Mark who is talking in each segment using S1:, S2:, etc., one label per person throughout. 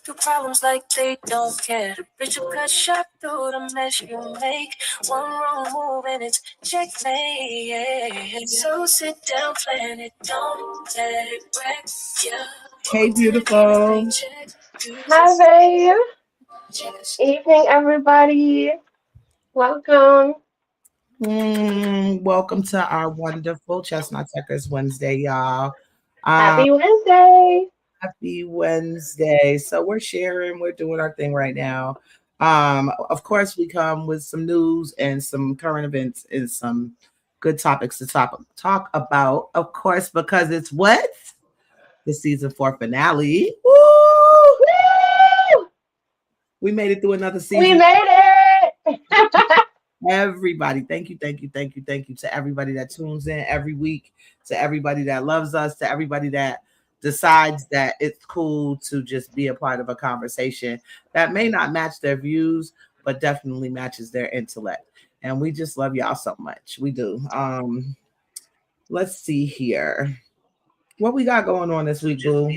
S1: through problems like they don't care. Bitch, you cut shot through the mess you make. One wrong move and it's checkmate. Yeah. So sit down, plan it, don't let it wreck ya.
S2: Hey, beautiful.
S3: Hi, babe. Evening, everybody. Welcome.
S2: Welcome to our wonderful Chestnut Checkers Wednesday, y'all.
S3: Happy Wednesday.
S2: Happy Wednesday. So we're sharing, we're doing our thing right now. Of course, we come with some news and some current events and some good topics to talk about, of course, because it's what? The season 4 finale. Woo!
S3: Woo!
S2: We made it through another season.
S3: We made it.
S2: Everybody, thank you to everybody that tunes in every week, to everybody that loves us, to everybody that decides that it's cool to just be a part of a conversation that may not match their views, but definitely matches their intellect. And we just love y'all so much. We do. Let's see here. What we got going on this week, boo?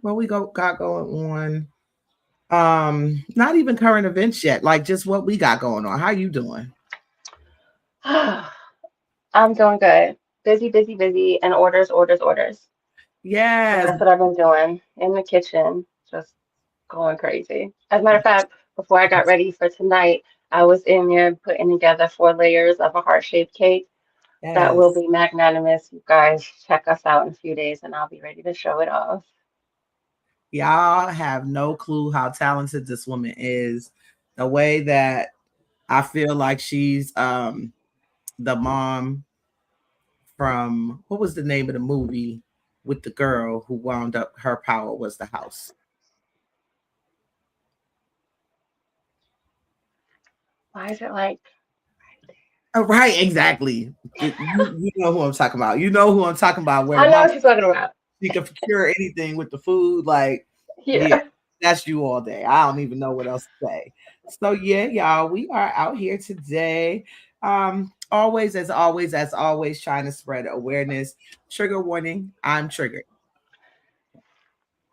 S2: What we got going on? Not even current events yet, like just what we got going on. How you doing?
S3: I'm doing good. Busy, and orders.
S2: Yes.
S3: That's what I've been doing in the kitchen, just going crazy. As a matter of fact, before I got ready for tonight, I was in there putting together 4 layers of a heart-shaped cake. That will be magnanimous. You guys check us out in a few days and I'll be ready to show it off.
S2: Y'all have no clue how talented this woman is. The way that I feel like she's the mom from, what was the name of the movie with the girl who wound up her power was the house?
S3: Why is it like
S2: Oh, right, exactly. You know who I'm talking about. You know who I'm talking about. Where
S3: I know what you're talking about.
S2: You can procure anything with the food. Like,
S3: Yeah.
S2: that's you all day. I don't even know what else to say. So yeah, y'all, we are out here today. Always, as always, trying to spread awareness. Trigger warning, I'm triggered.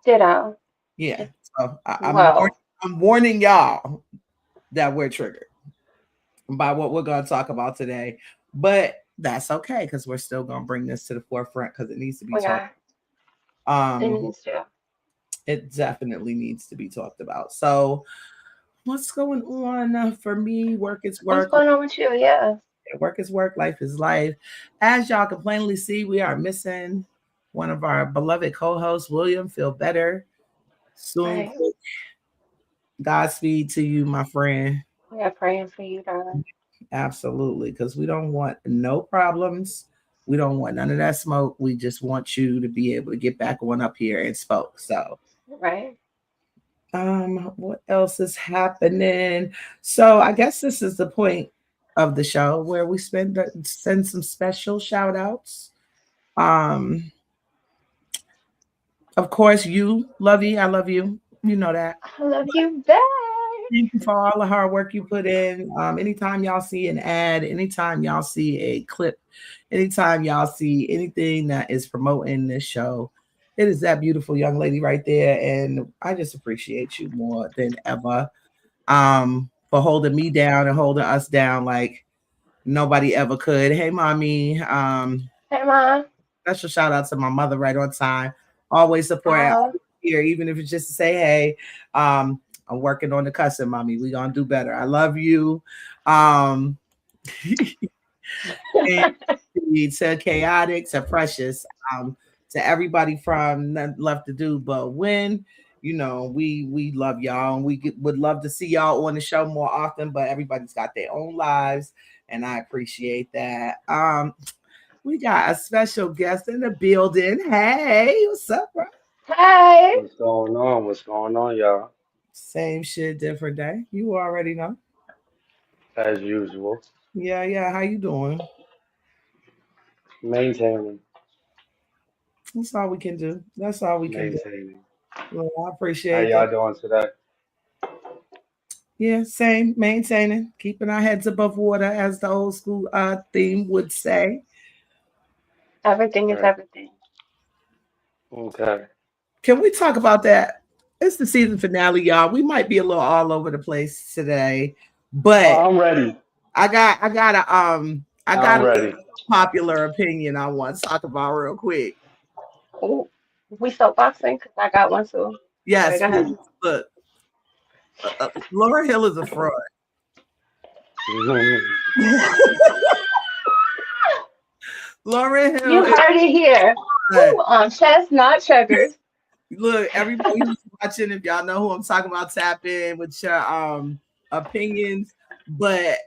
S3: Ditto.
S2: Yeah. So
S3: Well,
S2: I'm warning y'all that we're triggered by what we're gonna talk about today. But that's okay, because we're still gonna bring this to the forefront because it needs to be talked.
S3: It needs to.
S2: It definitely needs to be talked about. So what's going on for me? Work is work.
S3: What's going on with you? Yeah.
S2: Work is work. Life is life. As y'all can plainly see, we are missing one of our beloved co-hosts, William. Feel better soon.
S3: Right.
S2: Godspeed to you, my friend.
S3: We are praying for you, darling.
S2: Absolutely, because we don't want no problems. We don't want none of that smoke. We just want you to be able to get back on up here and spoke. So
S3: right.
S2: What else is happening? So I guess this is the point of the show where we send some special shout outs. Of course, you, Lovey, I love you. You know that.
S3: I love you back.
S2: Thank you for all the hard work you put in. Anytime y'all see an ad, anytime y'all see a clip, anytime y'all see anything that is promoting this show, it is that beautiful young lady right there. And I just appreciate you more than ever for holding me down and holding us down like nobody ever could. Hey, mommy.
S3: Hey, Mom.
S2: Special shout out to my mother right on time. Always support here, even if it's just to say, hey, I'm working on the cussing, mommy. We gonna do better. I love you. And to Chaotic, to Precious, to everybody from Nothing Left to Do But Win. You know, we love y'all, and would love to see y'all on the show more often. But everybody's got their own lives, and I appreciate that. We got a special guest in the building. Hey, what's up, bro?
S3: Hey.
S4: What's going on? What's going on, y'all?
S2: Same shit, different day. You already know.
S4: As usual.
S2: Yeah. How you doing?
S4: Maintaining.
S2: That's all we can do. That's all we can do.
S4: Maintaining.
S2: Well, I
S4: How
S2: appreciate
S4: y'all
S2: that.
S4: doing today?
S2: Yeah, same. Maintaining, keeping our heads above water, as the old school theme would say.
S3: Everything is
S4: Right.
S3: everything.
S4: Okay.
S2: Can we talk about that? It's the season finale, y'all. We might be a little all over the place today, but
S4: I'm ready.
S2: I got I got
S4: I'm
S2: a
S4: ready.
S2: popular opinion I want to talk about real quick.
S3: Ooh, we soapboxing because I got one too. Sorry,
S2: Yes,
S3: go
S2: please.
S3: ahead.
S2: Look, Laura Hill is a fraud. Laura Hill
S3: You
S2: is
S3: heard it here.
S2: fraud.
S3: Who on Chestnut Checkers?
S2: Look, everybody who's watching, if y'all know who I'm talking about, tap in with your opinions. But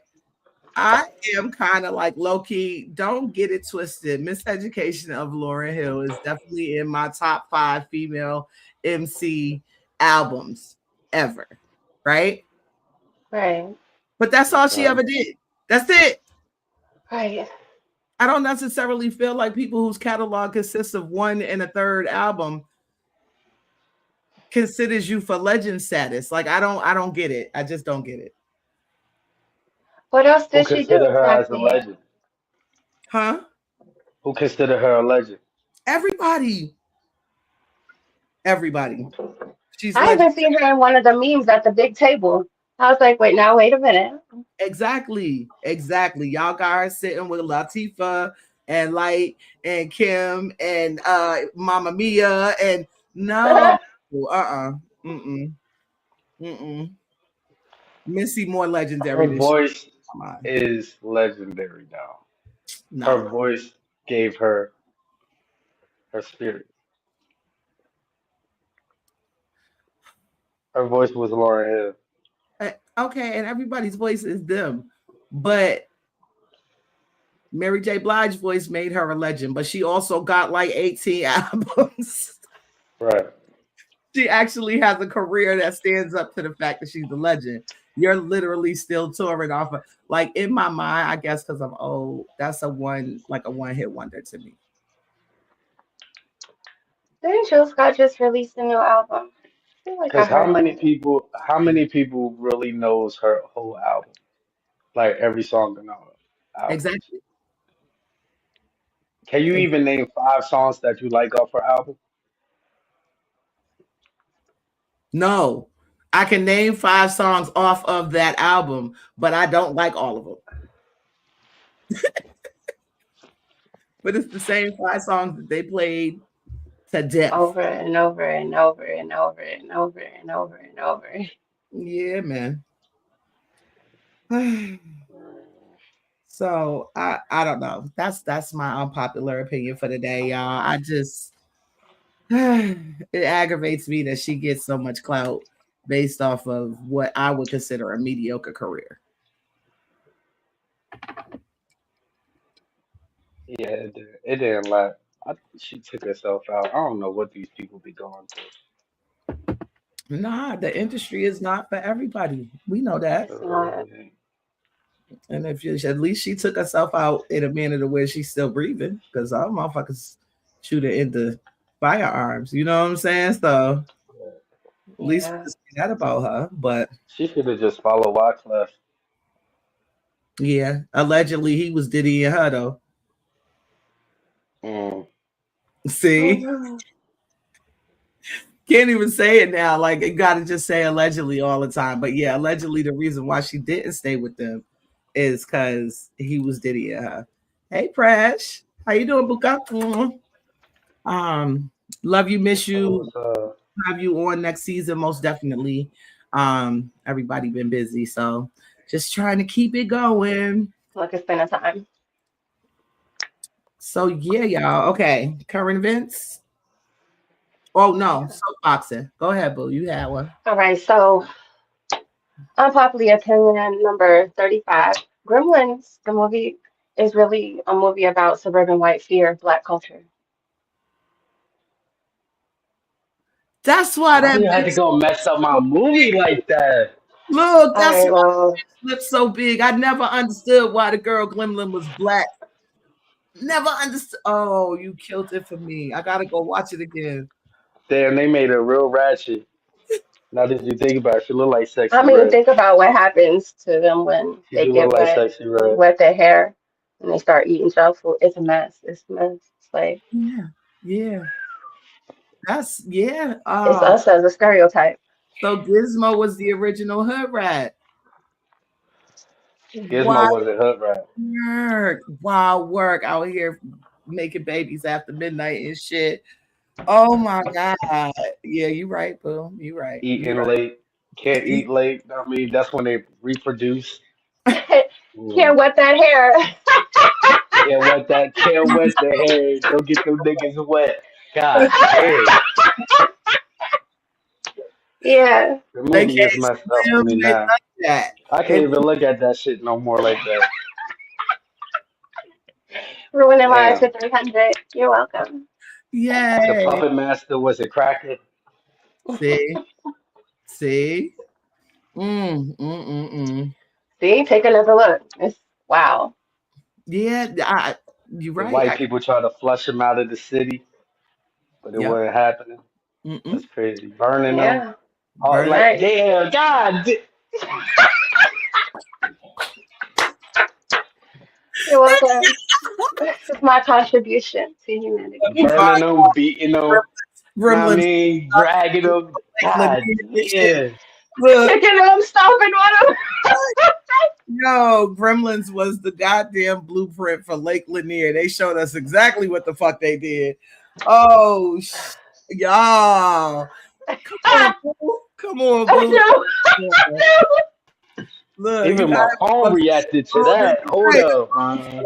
S2: I am kind of like low key. Don't get it twisted. Miseducation of Lauryn Hill is definitely in my top 5 female MC albums ever. Right?
S3: Right,
S2: But that's all she
S4: Okay.
S2: ever did. That's it.
S3: right.
S2: I don't necessarily feel like people whose catalog consists of 1 and a third album considers you for legend status. Like I don't get it. I just don't get it.
S3: What else
S4: Who
S3: did she do
S4: consider her as a
S3: exactly?
S4: legend?
S2: Huh?
S4: Who consider her a legend?
S2: Everybody. Everybody. She's
S3: I
S2: legend.
S3: even seen her in one of the memes at the big table. I was like, wait, now wait a minute.
S2: Exactly. Exactly. Y'all got her sitting with Latifah and Light and Kim and Mama Mia and no. Mm-mm. Mm-mm. Missy more legendary
S4: Her
S2: than she.
S4: voice
S2: Come on.
S4: is legendary now. Her
S2: No.
S4: voice gave her her spirit. Her voice was Lauryn Hill.
S2: Okay, and everybody's voice is them. But Mary J. Blige's voice made her a legend, but she also got like 18 albums.
S4: Right.
S2: She actually has a career that stands up to the fact that she's a legend. You're literally still touring off of, like, in my mind, I guess because I'm old, that's a one-hit wonder to me.
S3: Didn't Jill Scott just release a new album? I feel like I
S4: Because how
S3: heard
S4: many
S3: that.
S4: people really knows her whole album? Like every song in her album.
S2: Exactly.
S4: Can you even name 5 songs that you like off her album?
S2: No, I can name 5 songs off of that album, but I don't like all of them. But it's the same 5 songs that they played to death.
S3: Over and over and over and over and over and over and over.
S2: Yeah, man. So I don't know. That's my unpopular opinion for the day, y'all. I just it aggravates me that she gets so much clout based off of what I would consider a mediocre career.
S4: Yeah, it didn't last. She took herself out. I don't know what these people be going
S2: Nah, the industry is not for everybody. We know that.
S3: It's not.
S4: through.
S2: And if you at least she took herself out in a manner to where she's still breathing, because all motherfuckers shoot her into firearms. You know what I'm saying? So at least we
S3: Yeah.
S2: can say that about her. But
S4: She should have just followed Wyclef.
S2: yeah, allegedly he was Diddy and her though.
S4: Mm.
S2: See, can't even say it now. Like you gotta just say allegedly all the time. But yeah, allegedly the reason why she didn't stay with them is because he was Diddy and her. Hey Prash, how you doing, Buka? Love you, miss you.
S4: So,
S2: Have you on next season, most definitely. Everybody been busy, so just trying to keep it going.
S3: Look, it's been a time.
S2: So yeah, y'all. Okay, current events. Oh no, soapboxing. Go ahead, boo. You had one.
S3: All right, so unpopular opinion number 35. Gremlins, the movie, is really a movie about suburban white fear of Black culture.
S2: That's why
S4: why
S2: that
S4: you had to
S2: bitch.
S4: go mess up my movie like that?
S2: Look,
S3: All
S2: that's
S3: right,
S2: why
S3: well,
S2: it lip so big. I never understood why the girl Glimlin was black. Never understood. Oh, you killed it for me. I gotta go watch it again.
S4: Damn, they made her real ratchet. Now that you think about it, she look like
S3: I
S4: Sexy
S3: mean,
S4: Red.
S3: think about what happens to them when
S4: She
S3: they
S4: do
S3: get
S4: look like Sexy Red.
S3: wet their hair, and they start eating junk food. It's a mess. It's a mess. It's like,
S2: Yeah, yeah. That's yeah.
S3: It's us as a stereotype.
S2: So Gizmo was the original hood rat.
S4: Gizmo
S2: Wild
S4: was a hood rat.
S2: work. Wild work out here making babies after midnight and shit. Oh my God. Yeah, you right, boo. You right. You
S4: Eating
S2: right.
S4: late, can't eat late. I mean, that's when they reproduce. Mm.
S3: Can't wet that hair.
S4: Can't wet the hair. Don't get them niggas wet. God damn.
S3: Yeah.
S4: The
S2: They
S4: movie is
S2: can't
S4: messed up for
S2: swim.
S4: me
S2: They
S4: now.
S2: like that.
S4: I can't
S2: And
S4: even look at that shit no more like that.
S3: Ruining lives
S4: Damn.
S3: for 300. You're welcome.
S4: The
S2: yay.
S4: puppet master was a cracker.
S2: See? See? Mm.
S3: See, take another look. It's wow.
S2: Yeah, you're
S4: The
S2: right.
S4: white people try to flush him out of the city, but it
S2: Yep.
S4: wasn't happening.
S2: Mm-mm.
S4: That's crazy. Burning them.
S3: Yeah.
S4: Oh,
S2: Burn.
S4: like,
S3: Right.
S4: damn, God.
S3: You're welcome. This is my contribution to humanity.
S2: My
S4: Burning them, beating them. Know what I
S2: Gremlins.
S4: mean? Dragging them.
S2: Like Lanier
S4: God
S2: and shit.
S4: damn.
S2: Look,
S3: Kicking them, stomping on them.
S2: yo, Gremlins was the goddamn blueprint for Lake Lanier. They showed us exactly what the fuck they did. Oh, y'all. Come on, boo. Come on, boo. Look, you
S4: Even my
S2: gotta
S4: phone reacted to that. Hold
S2: right.
S4: up, man.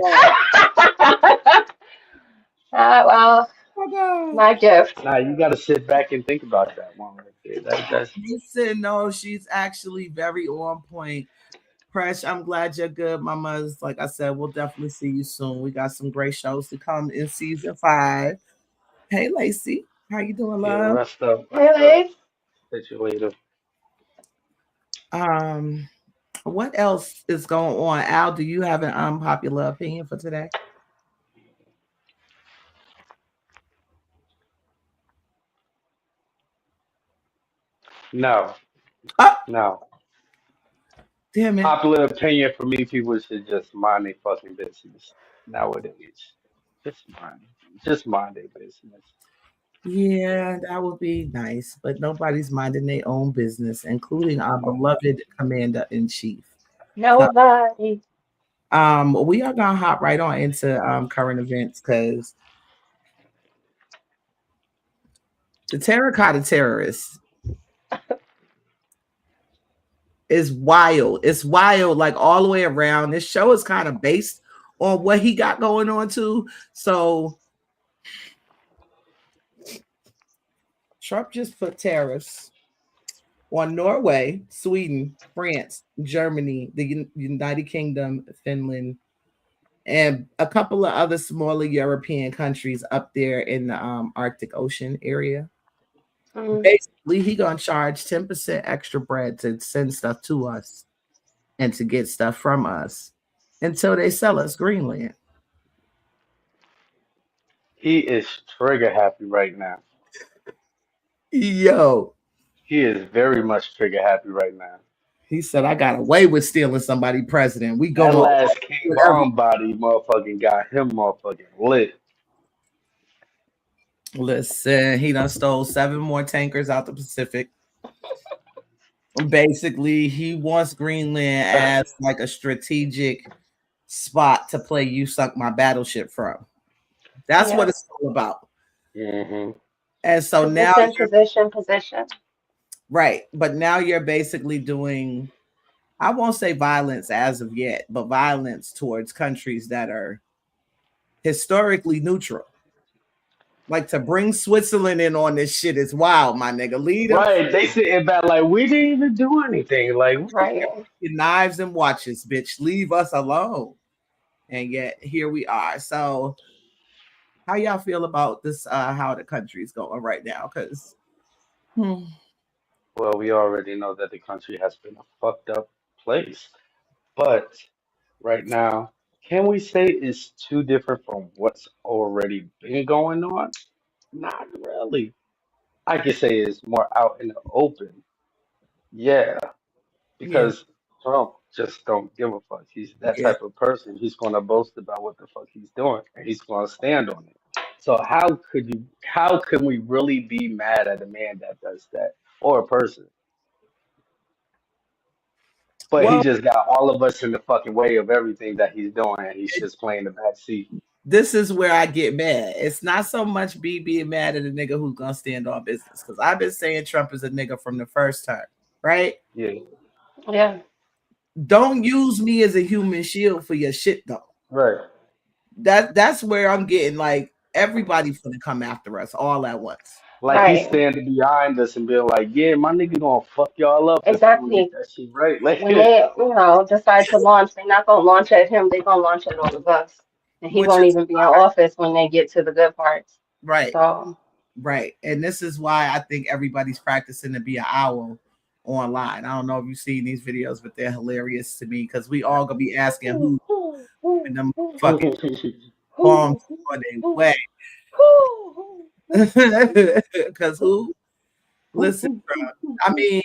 S3: Well,
S2: Oh my God.
S3: my gift.
S4: Nah, you got to sit back and think about that one right there. That's
S2: Listen, no, she's actually very on point. Presh, I'm glad you're good, mamas. Like I said, we'll definitely see you soon. We got some great shows to come in season 5. Hey, Lacey, how you doing,
S4: yeah.
S2: love?
S4: Rest up, rest
S3: Hey,
S4: up.
S3: Liz.
S4: Catch you later.
S2: Um, what else is going on? Al, do you have an unpopular opinion for today?
S4: No,
S2: Oh,
S4: no.
S2: damn it.
S4: Popular opinion for me, people should just mind their fucking business nowadays. Just mind their business.
S2: Yeah, that would be nice, but nobody's minding their own business, including our beloved commander in chief. So,
S3: Nobody.
S2: we are gonna hop right on into current events because the terracotta terrorists is wild. It's wild, like all the way around. This show is kind of based on what he got going on too. So Trump just put tariffs on Norway, Sweden, France, Germany, the United Kingdom, Finland, and a couple of other smaller European countries up there in the Arctic Ocean area. Basically, he gonna charge 10% extra bread to send stuff to us and to get stuff from us until they sell us Greenland.
S4: He is trigger happy right now.
S2: Yo,
S4: He is very much trigger happy right now.
S2: he said, I got away with stealing somebody president. We
S4: That
S2: going
S4: last King
S2: with every
S4: Bomb body motherfucking got him motherfucking lit.
S2: listen, he done stole 7 more tankers out the Pacific. Basically, he wants Greenland as like a strategic spot to play you sunk my battleship from. That's what it's all about.
S4: Mm-hmm.
S2: And so now
S3: Position.
S2: right, but now you're basically doing, I won't say violence as of yet, but violence towards countries that are historically neutral. Like to bring Switzerland in on this shit is wild, my nigga. Lead them
S4: Right, they sitting back like we didn't even do anything. Like what the
S3: Right.
S2: your knives and watches, bitch. Leave us alone. And yet here we are. So how y'all feel about this? How the country's going right now? Because
S4: well, we already know that the country has been a fucked up place. But right now, can we say it's too different from what's already been going on? Not really. I could say it's more out in the open. Yeah,
S2: yeah,
S4: because Trump just don't give a fuck. He's that
S2: yeah,
S4: type of person. He's gonna boast about what the fuck he's doing, and he's gonna stand on it. So how can we really be mad at a man that does that or a person? But he
S2: Well,
S4: just got all of us in the fucking way of everything that he's doing, and he's just playing the back seat.
S2: this is where I get mad. It's not so much being mad at a nigga who's gonna stand on business, because I've been saying Trump is a nigga from the first term, right?
S4: Yeah,
S3: Yeah.
S2: Don't use me as a human shield for your shit though.
S4: right.
S2: That's where I'm getting like everybody's gonna come after us all at once.
S4: Like he's
S3: Right.
S4: standing behind us and being like, "Yeah, my nigga gonna fuck y'all up if we don't get
S3: Exactly.
S4: that shit right." Like,
S3: When they, decide to launch, they're not gonna launch at him. They're gonna launch at all of us, and he
S2: Which
S3: won't
S2: is
S3: even be in office when they get to the good parts.
S2: right,
S3: So
S2: right. And this is why I think everybody's practicing to be an owl online. I don't know if you've seen these videos, but they're hilarious to me because we all gonna be asking who in them fucking palms on their way. Because who? Listen, bro. I mean,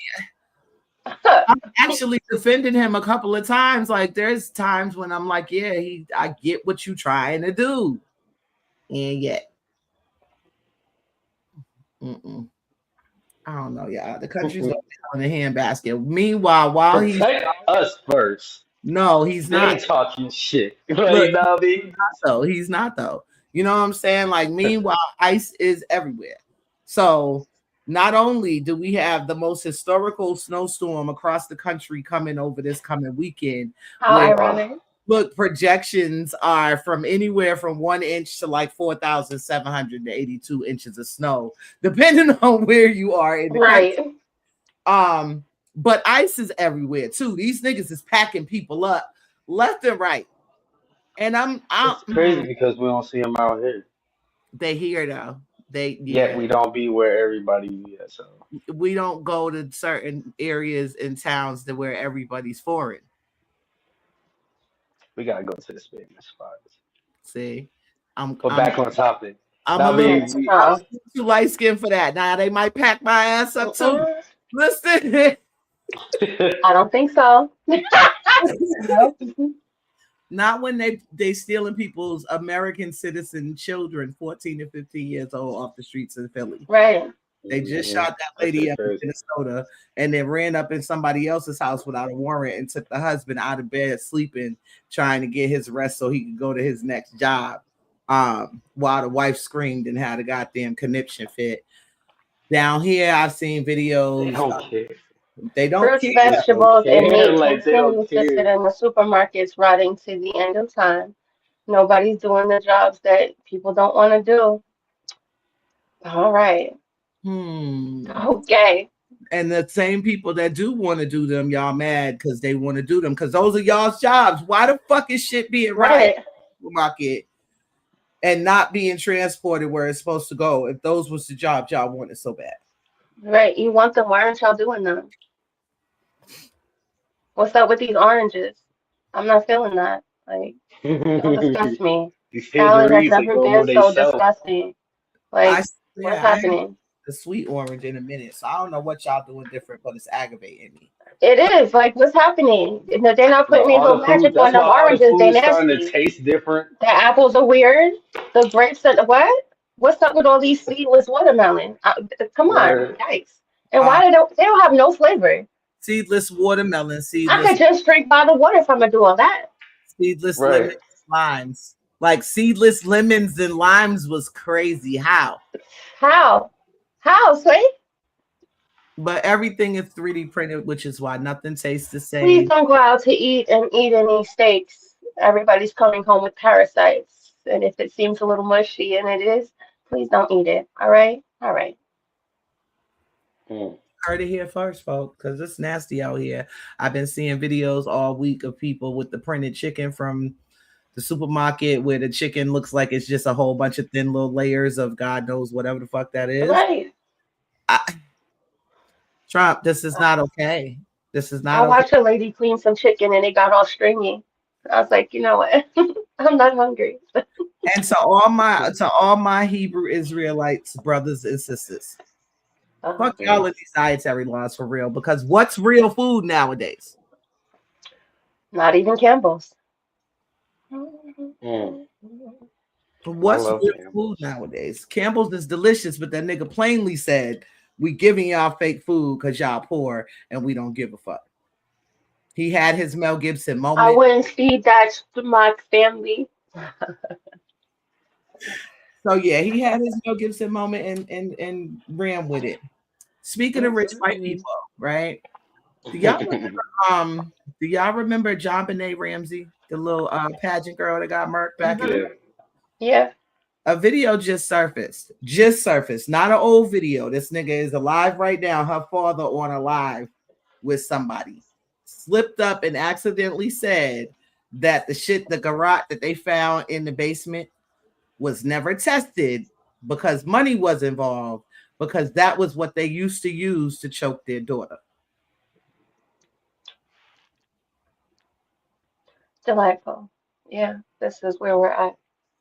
S2: I'm actually defending him a couple of times. Like, there's times when I'm like, yeah, I get what you trying to do, and yet, I don't know, y'all. The country's going in the handbasket. Meanwhile, while
S4: protect us first.
S2: no, he's not.
S4: They talking shit.
S2: Look,
S4: You know what I mean?
S2: he's not though. You know what I'm saying? Like, meanwhile, ICE is everywhere. So not only do we have the most historical snowstorm across the country coming over this coming weekend,
S3: how ironic.
S2: look, projections are from anywhere from 1 inch to like 4,782 inches of snow, depending on where you are in the country. But ICE is everywhere too. These niggas is packing people up left and right. And
S4: it's crazy because we don't see them out here.
S2: They here though.
S4: Yet we don't be where everybody be at. So
S2: we don't go to certain areas and towns to where everybody's foreign.
S4: We gotta go to the Spanish spots.
S2: See,
S4: back on topic.
S2: I'm a little too light skinned for that. Now they might pack my ass up too. Listen,
S3: I don't think so.
S2: Not when they stealing people's American citizen children, 14 to 15 years old, off the streets of Philly.
S3: Right.
S2: They just shot that lady up in Minnesota and then ran up in somebody else's house without a warrant and took the husband out of bed sleeping, trying to get his rest so he could go to his next job. While the wife screamed and had a goddamn conniption fit. Down here, I've seen videos.
S4: They don't care.
S2: They don't
S3: Fruits,
S2: care.
S3: vegetables, and meat
S4: like
S3: continue to sit in the supermarkets rotting to the end of time. Nobody's doing the jobs that people don't want to do. All right. Okay.
S2: And the same people that do want to do them, y'all mad because they want to do them because those are y'all's jobs. Why the fuck is shit being right in the market and not being transported where it's supposed to go if those was the job y'all wanted so bad?
S3: Right. You want them. Why aren't y'all doing them? What's up with these oranges? I'm not feeling that. Like, don't disgust me. Salad has never been so disgusting. Like, what's happening?
S2: The sweet orange in a minute. So I don't know what y'all doing different, but it's aggravating me.
S3: It is. Like, what's happening? They're not putting any little magic on the oranges. They're nasty.
S4: To taste different.
S3: The apples are weird. The grapes are what? What's up with all these seedless watermelon? Come on, yikes! And why they don't have no flavor?
S2: Seedless watermelon.
S3: I could just drink bottled water if I'm gonna do all that.
S2: Seedless lemons, limes. Like seedless lemons and limes was crazy. How,
S3: Sway?
S2: But everything is 3D printed, which is why nothing tastes the same.
S3: Please don't go out to eat any steaks. Everybody's coming home with parasites. And if it seems a little mushy, and it is, please don't eat it. All right? All right.
S2: Heard it here first, folks, because it's nasty out here. I've been seeing videos all week of people with the printed chicken from the supermarket where the chicken looks like it's just a whole bunch of thin little layers of God knows whatever the fuck that is.
S3: Right.
S2: Trump, this is not okay. This is not
S3: I watched a lady clean some chicken and it got all stringy. I was like, you know what? I'm not hungry.
S2: And to all my Hebrew Israelites, brothers and sisters, fuck y'all of these dietary laws for real. Because what's real food nowadays?
S3: Not even Campbell's.
S4: I
S2: What's
S4: love
S2: real food
S4: Campbell's.
S2: nowadays? Campbell's is delicious, but that nigga plainly said, we giving y'all fake food because y'all poor and we don't give a fuck. He had his Mel Gibson
S3: I
S2: moment.
S3: wouldn't feed that to my family.
S2: So yeah, he had his Mel Gibson moment and ran with it. Speaking of rich white
S3: Mm-mm.
S2: people, right? Do y'all do y'all remember John Benet Ramsey, the little pageant girl that got murked back in the
S3: Hmm.
S4: Yeah.
S3: Yeah.
S2: a video just surfaced, not an old video. This nigga is alive right now. Her father on a live with somebody slipped up and accidentally said that the garage that they found in the basement was never tested because money was involved, because that was what they used to use to choke their daughter.
S3: Delightful. Yeah. This is where we're at.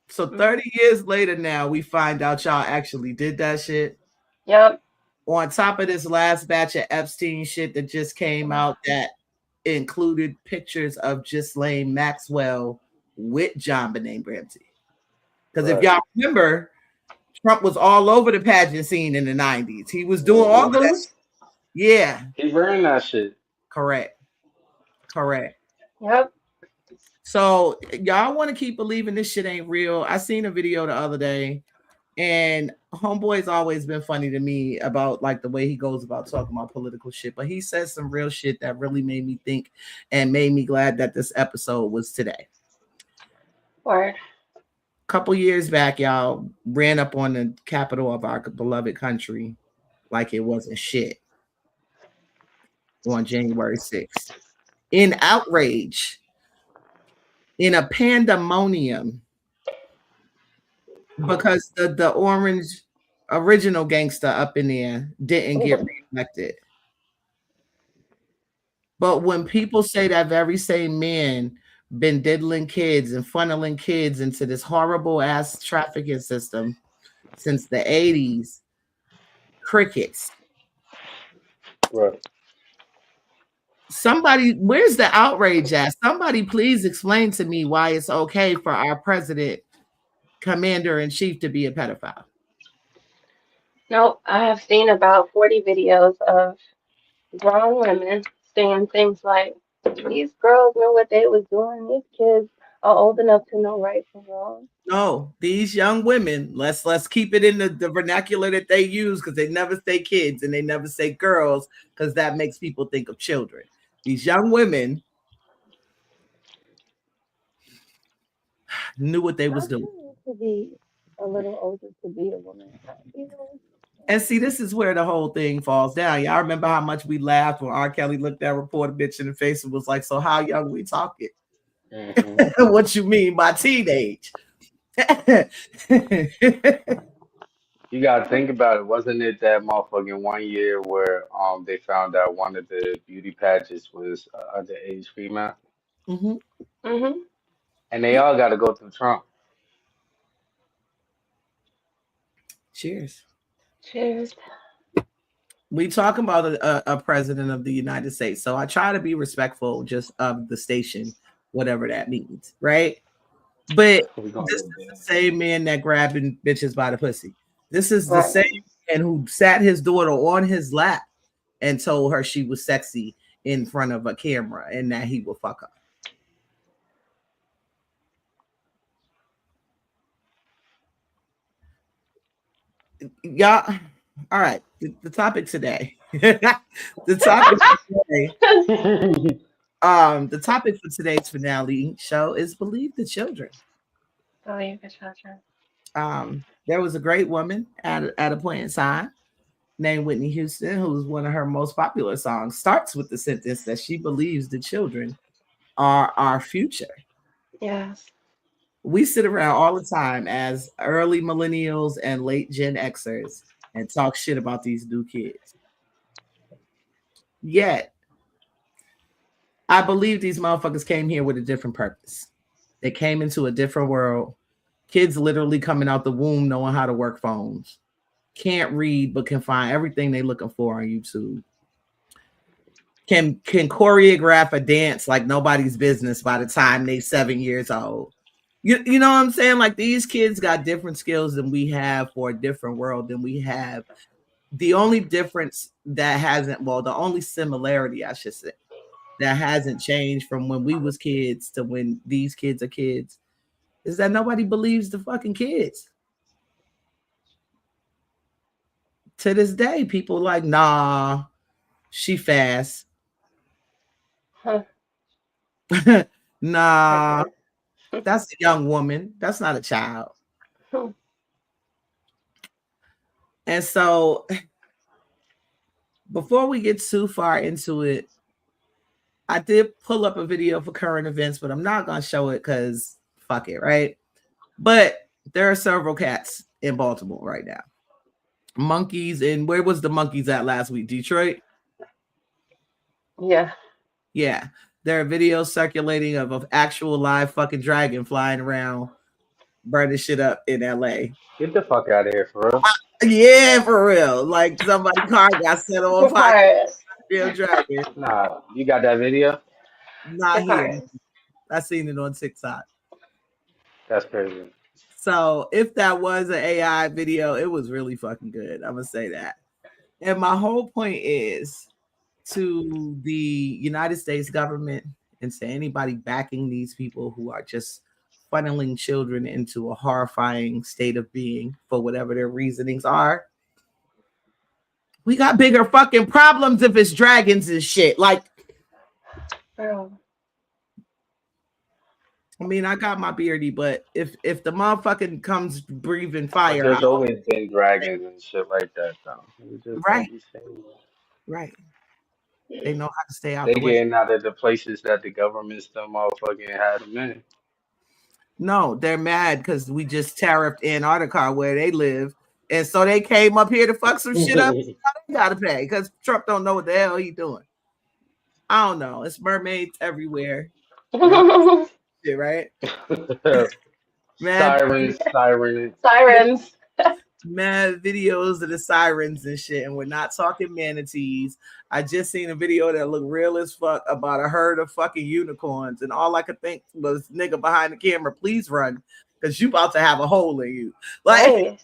S2: So
S3: Hmm.
S2: 30 years later now, we find out y'all actually did that shit.
S3: Yep.
S2: On top of this last batch of Epstein shit that just came out that included pictures of Ghislaine Maxwell with John Benet Ramsey. Because if
S4: Right.
S2: y'all remember, Trump was all over the pageant scene in the 90s. He was doing all of that.
S3: Hmm.
S2: Yeah,
S4: He ran that shit.
S2: correct.
S3: Yep.
S2: So y'all want to keep believing this shit ain't real. I seen a video the other day, and homeboy's always been funny to me about like the way he goes about talking about political shit. But he says some real shit that really made me think and made me glad that this episode was today.
S3: Word.
S2: Couple years back, y'all ran up on the capital of our beloved country like it wasn't shit on January 6th. In outrage, in a pandemonium, because the orange original gangster up in there didn't get reelected. But when people say that very same man been diddling kids and funneling kids into this horrible ass trafficking system since the 80s, crickets.
S4: Right.
S2: Somebody, where's the outrage at? Somebody please explain to me why it's okay for our president, commander in chief, to be a pedophile.
S3: Nope. I have seen about 40 videos of grown women saying things like, these girls know what they was doing. These kids are old enough to know right from wrong.
S2: No, these young women, let's keep it in the vernacular that they use, because they never say kids and they never say girls, because that makes people think of children. These young women knew what they was
S3: I
S2: doing.
S3: feel to be a little older to be a woman. You know?
S2: And see, this is where the whole thing falls down. Y'all remember how much we laughed when R. Kelly looked that reporter bitch in the face and was like, so how young we talking?
S4: Mm-hmm.
S2: What you mean by teenage?
S4: You gotta think about it. Wasn't it that motherfucking 1 year where they found out one of the beauty pageants was underage female,
S2: Mm-hmm.
S3: Mm-hmm.
S4: and they all got to go through Trump.
S2: Cheers.
S3: Cheers.
S2: We talking about a president of the United States, so I try to be respectful just of the station, whatever that means, right? But
S4: We gonna
S2: this
S4: get
S2: is the
S4: there.
S2: same man that grabbing bitches by the pussy. This is the
S3: Right.
S2: same man who sat his daughter on his lap and told her she was sexy in front of a camera and that he would fuck her. Y'all, all right. The topic today. The topic today. The topic for today's finale show is Believe the Children.
S3: Believe the children.
S2: There was a great woman at a point in time named Whitney Houston, who's one of her most popular songs, starts with the sentence that she believes the children are our future.
S3: Yes.
S2: We sit around all the time as early millennials and late Gen Xers and talk shit about these new kids. Yet, I believe these motherfuckers came here with a different purpose. They came into a different world. Kids literally coming out the womb knowing how to work phones. Can't read, but can find everything they're looking for on YouTube. Can choreograph a dance like nobody's business by the time they're 7 years old. You know what I'm saying? Like these kids got different skills than we have for a different world than we have. The only difference that hasn't, well, the only similarity I should say that hasn't changed from when we was kids to when these kids are kids is that nobody believes the fucking kids. To this day, people like, nah, she fast.
S3: Huh.
S2: Nah,
S3: Okay.
S2: that's a young woman. That's not a child.
S3: Hmm.
S2: And so before we get too far into it, I did pull up a video for current events, but I'm not going to show it because fuck it, right? But there are several cats in Baltimore right now. Monkeys, and where was the monkeys at last week? Detroit?
S3: Yeah.
S2: Yeah. There are videos circulating of an actual live fucking dragon flying around, burning shit up in LA.
S4: Get the fuck out of here, for real.
S2: Yeah, for real. Like somebody's car got set on fire.
S3: Pirates.
S2: Real dragon.
S4: Nah, you got that video?
S2: Not here.
S3: Pirates.
S2: I seen it on TikTok.
S4: That's crazy.
S2: So if that was an AI video, it was really fucking good. I'm gonna say that. And my whole point is to the United States government and to anybody backing these people who are just funneling children into a horrifying state of being for whatever their reasonings are. We got bigger fucking problems if it's dragons and shit. Like,
S3: Bro.
S2: I mean, I got my beardy, but if the motherfucking comes breathing
S4: But
S2: fire,
S4: there's always been dragons and shit like that, though. We just
S2: Right.
S4: don't be saying that.
S2: right? They know how to stay out
S4: They
S2: the way.
S4: getting out of the places that the government still motherfucking had them in.
S2: No, they're mad because we just tariffed Antarctica where they live, and so they came up here to fuck some shit up. They gotta pay because Trump don't know what the hell he doing. I don't know. It's mermaids everywhere, shit, right?
S4: Sirens.
S3: Sirens.
S2: Mad videos of the sirens and shit, and we're not talking manatees. I just seen a video that looked real as fuck about a herd of fucking unicorns, and all I could think was, nigga behind the camera, please run, because you about to have a hole in you. Like,
S3: Hey.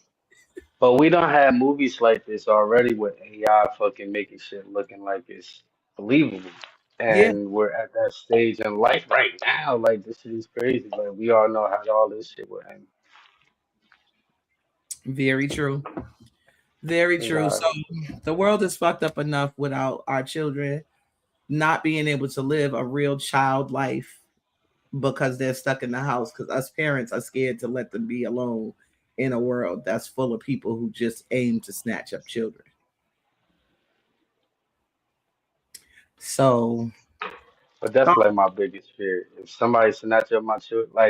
S4: But we don't have movies like this already with AI fucking making shit looking like it's believable. And we're at that stage in life right now. Like, this shit is crazy. Like, we all know how all this shit will end.
S2: very true. Very true.
S4: Yeah.
S2: So the world is fucked up enough without our children not being able to live a real child life because they're stuck in the house, because us parents are scared to let them be alone in a world that's full of people who just aim to snatch up children. So,
S4: But that's like my biggest fear. If somebody snatch up my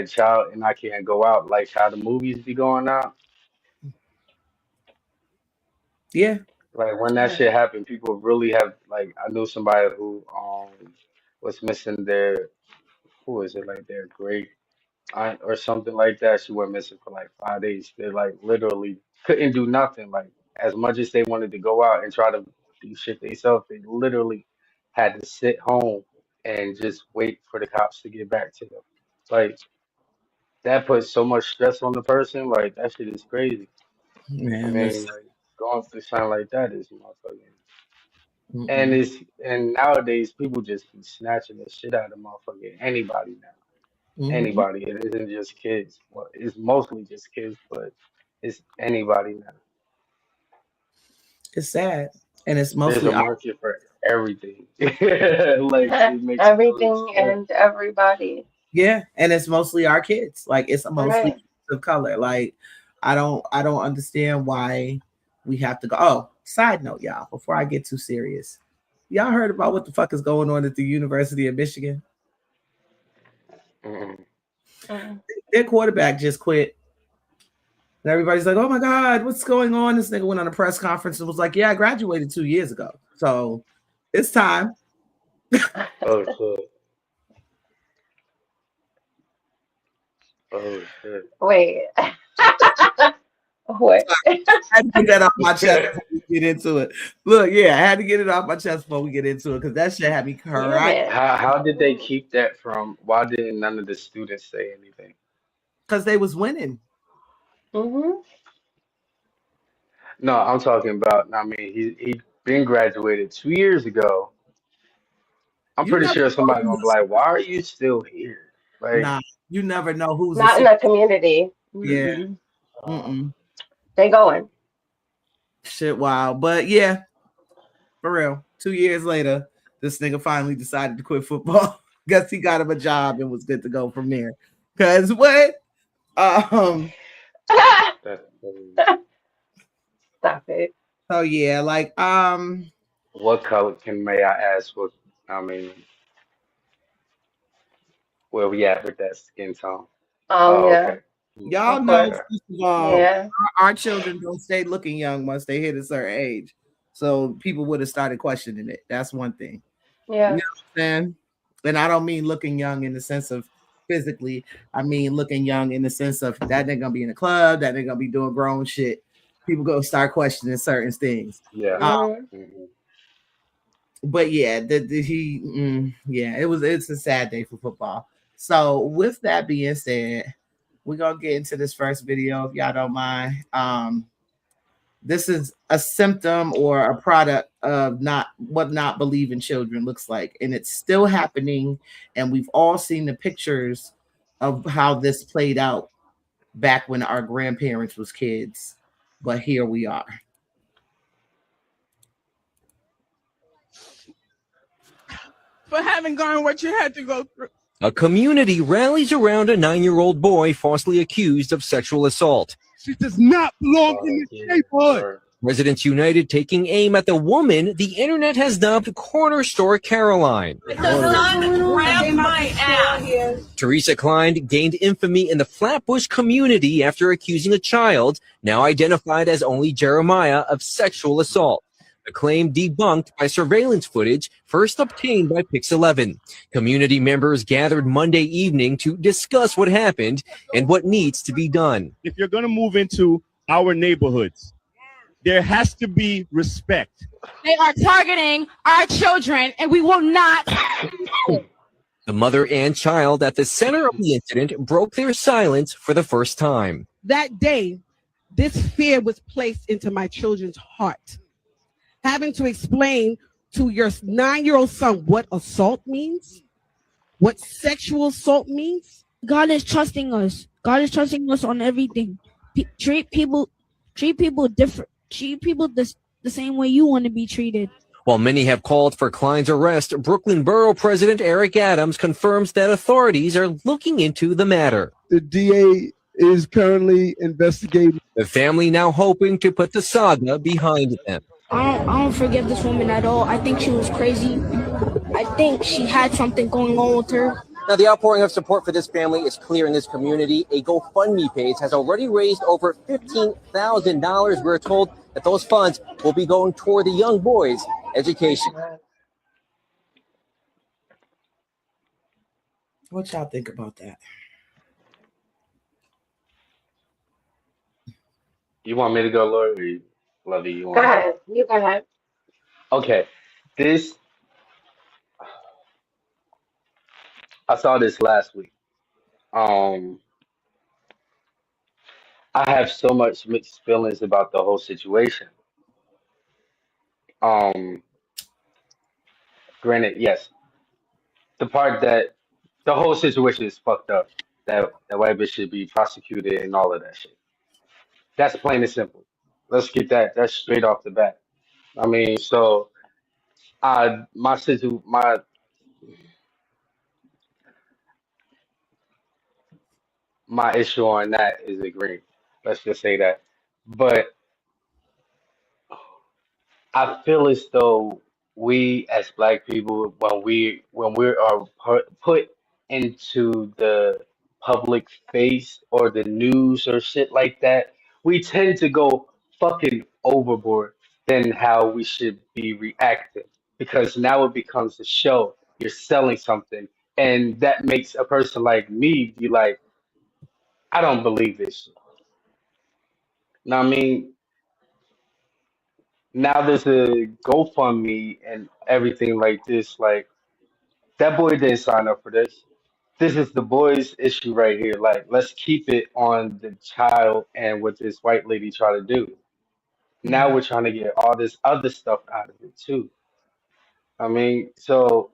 S4: child and I can't go out, like how the movies be going out.
S2: yeah.
S4: Like when that shit happened, people really have like I knew somebody who was missing their who is it like their great aunt or something like that. She went missing for like 5 days. They like literally couldn't do nothing. Like as much as they wanted to go out and try to do shit themselves, they literally had to sit home and just wait for the cops to get back to them. Like that puts so much stress on the person. Like that shit is crazy. I
S2: Man,
S4: mean, like going through something like that is motherfucking. And
S2: mm-mm.
S4: and nowadays people just be snatching the shit out of motherfucking anybody now.
S2: Mhm.
S4: Anybody. It isn't just kids. Well, it's mostly just kids, but it's anybody now.
S2: It's sad. And it's
S4: There's
S2: mostly
S4: a market for everything. Like it makes no
S3: Everything
S4: sense.
S3: and everybody.
S2: yeah, and it's mostly our kids. Like it's mostly
S3: Right.
S2: kids of color. Like I don't understand why we have to go. Oh, side note, y'all, before I get too serious. Y'all heard about what the fuck is going on at the University of Michigan?
S4: Mm-mm.
S3: Mm.
S2: Their quarterback just quit. And everybody's like, oh my God, what's going on? This nigga went on a press conference and was like, yeah, I graduated 2 years ago. So it's time.
S4: Oh shit. Oh shit.
S3: Wait. What?
S2: I had to get that off my chest before we get into it. Look, yeah, I had to get it off my chest before we get into it because that shit had me crying.
S3: Damn it.
S4: How did they keep that from why didn't none of the students say anything?
S2: because they was winning.
S3: Mm-hmm.
S4: No, I'm talking about. I mean, he been graduated 2 years ago. I'm
S2: You
S4: pretty
S2: never
S4: sure
S2: know
S4: somebody gonna be
S2: who's
S4: like, "Why are you still here?" Like,
S2: nah. You never know who's a
S3: Not in
S2: secret.
S3: the community.
S2: Yeah.
S3: Mm-mm.
S2: Mm-mm.
S3: They going.
S2: Shit, wow. But yeah, for real. 2 years later, this nigga finally decided to quit football. Guess he got him a job and was good to go from there. Cause what? Um.
S4: that's
S3: Stop it.
S2: So yeah, like
S4: what color can may I ask? What I mean, where we at with that skin tone? Oh,
S3: Yeah,
S4: okay.
S2: y'all
S3: of
S2: know
S3: course.
S2: first of all,
S3: Yeah,
S2: our children don't stay looking young once they hit a certain age. So people would have started questioning it. That's one thing. You know
S3: yeah.
S2: what I'm saying? And I don't mean looking young in the sense of physically. I mean looking young in the sense of that they're gonna be in a club, that they're gonna be doing grown shit. People go start questioning certain things.
S4: Yeah.
S3: Mm-hmm.
S4: Hmm.
S2: But yeah, yeah, it's a sad day for football. So with that being said, we're gonna get into this first video if y'all don't mind. This is a symptom or a product of not believing children looks like, and it's still happening. And we've all seen the pictures of how this played out back when our grandparents was kids. But here we are.
S5: For having gone what you had to go through.
S6: A community rallies around a 9-year-old boy falsely accused of sexual assault.
S5: She does not belong in this neighborhood.
S4: Word.
S6: Residents United taking aim at the woman the internet has dubbed Corner Store Caroline.
S7: The son grabbed my ass.
S6: Teresa Klein gained infamy in the Flatbush community after accusing a child, now identified as only Jeremiah, of sexual assault. The claim debunked by surveillance footage first obtained by Pix11. Community members gathered Monday evening to discuss what happened and what needs to be done.
S5: If you're going to move into our neighborhoods, there has to be respect.
S7: They are targeting our children, and we will not.
S6: The mother and child at the center of the incident broke their silence for the first time.
S8: That day, this fear was placed into my children's heart. Having to explain to your 9-year-old son what assault means, what sexual assault means.
S9: God is trusting us. God is trusting us on everything. Treat people different. Treat people the same way you want to be treated.
S6: While many have called for Klein's arrest, Brooklyn Borough President Eric Adams confirms that authorities are looking into the matter.
S10: The DA is currently investigating.
S6: The family now hoping to put the saga behind them.
S9: I don't forgive this woman at all. I think she was crazy. I think she had something going on with her.
S6: Now, the outpouring of support for this family is clear in this community. A GoFundMe page has already raised over $15,000. We're told that those funds will be going toward the young boys' education.
S2: What y'all think about that?
S4: You want me to go, Lori? Lovey, you want?
S3: Go ahead. You go ahead.
S4: Okay, this I saw this last week. Um, I have so much mixed feelings about the whole situation. Um, Granted, yes, the part that the whole situation is fucked up. That white bitch should be prosecuted and all of that shit. That's plain and simple. Let's get that. That's straight off the bat. I mean, so my issue on that is agreeing. Let's just say that. But I feel as though we as black people, when we are put into the public face or the news or shit like that, we tend to go fucking overboard than how we should be reacting. Because now it becomes a show. You're selling something, and that makes a person like me be like, I don't believe this shit. Now I mean, now there's a GoFundMe and everything like this. Like that boy didn't sign up for this. this is the boys' issue right here. Like, let's keep it on the child and what this white lady try to do. Now we're trying to get all this other stuff out of it too. I mean, so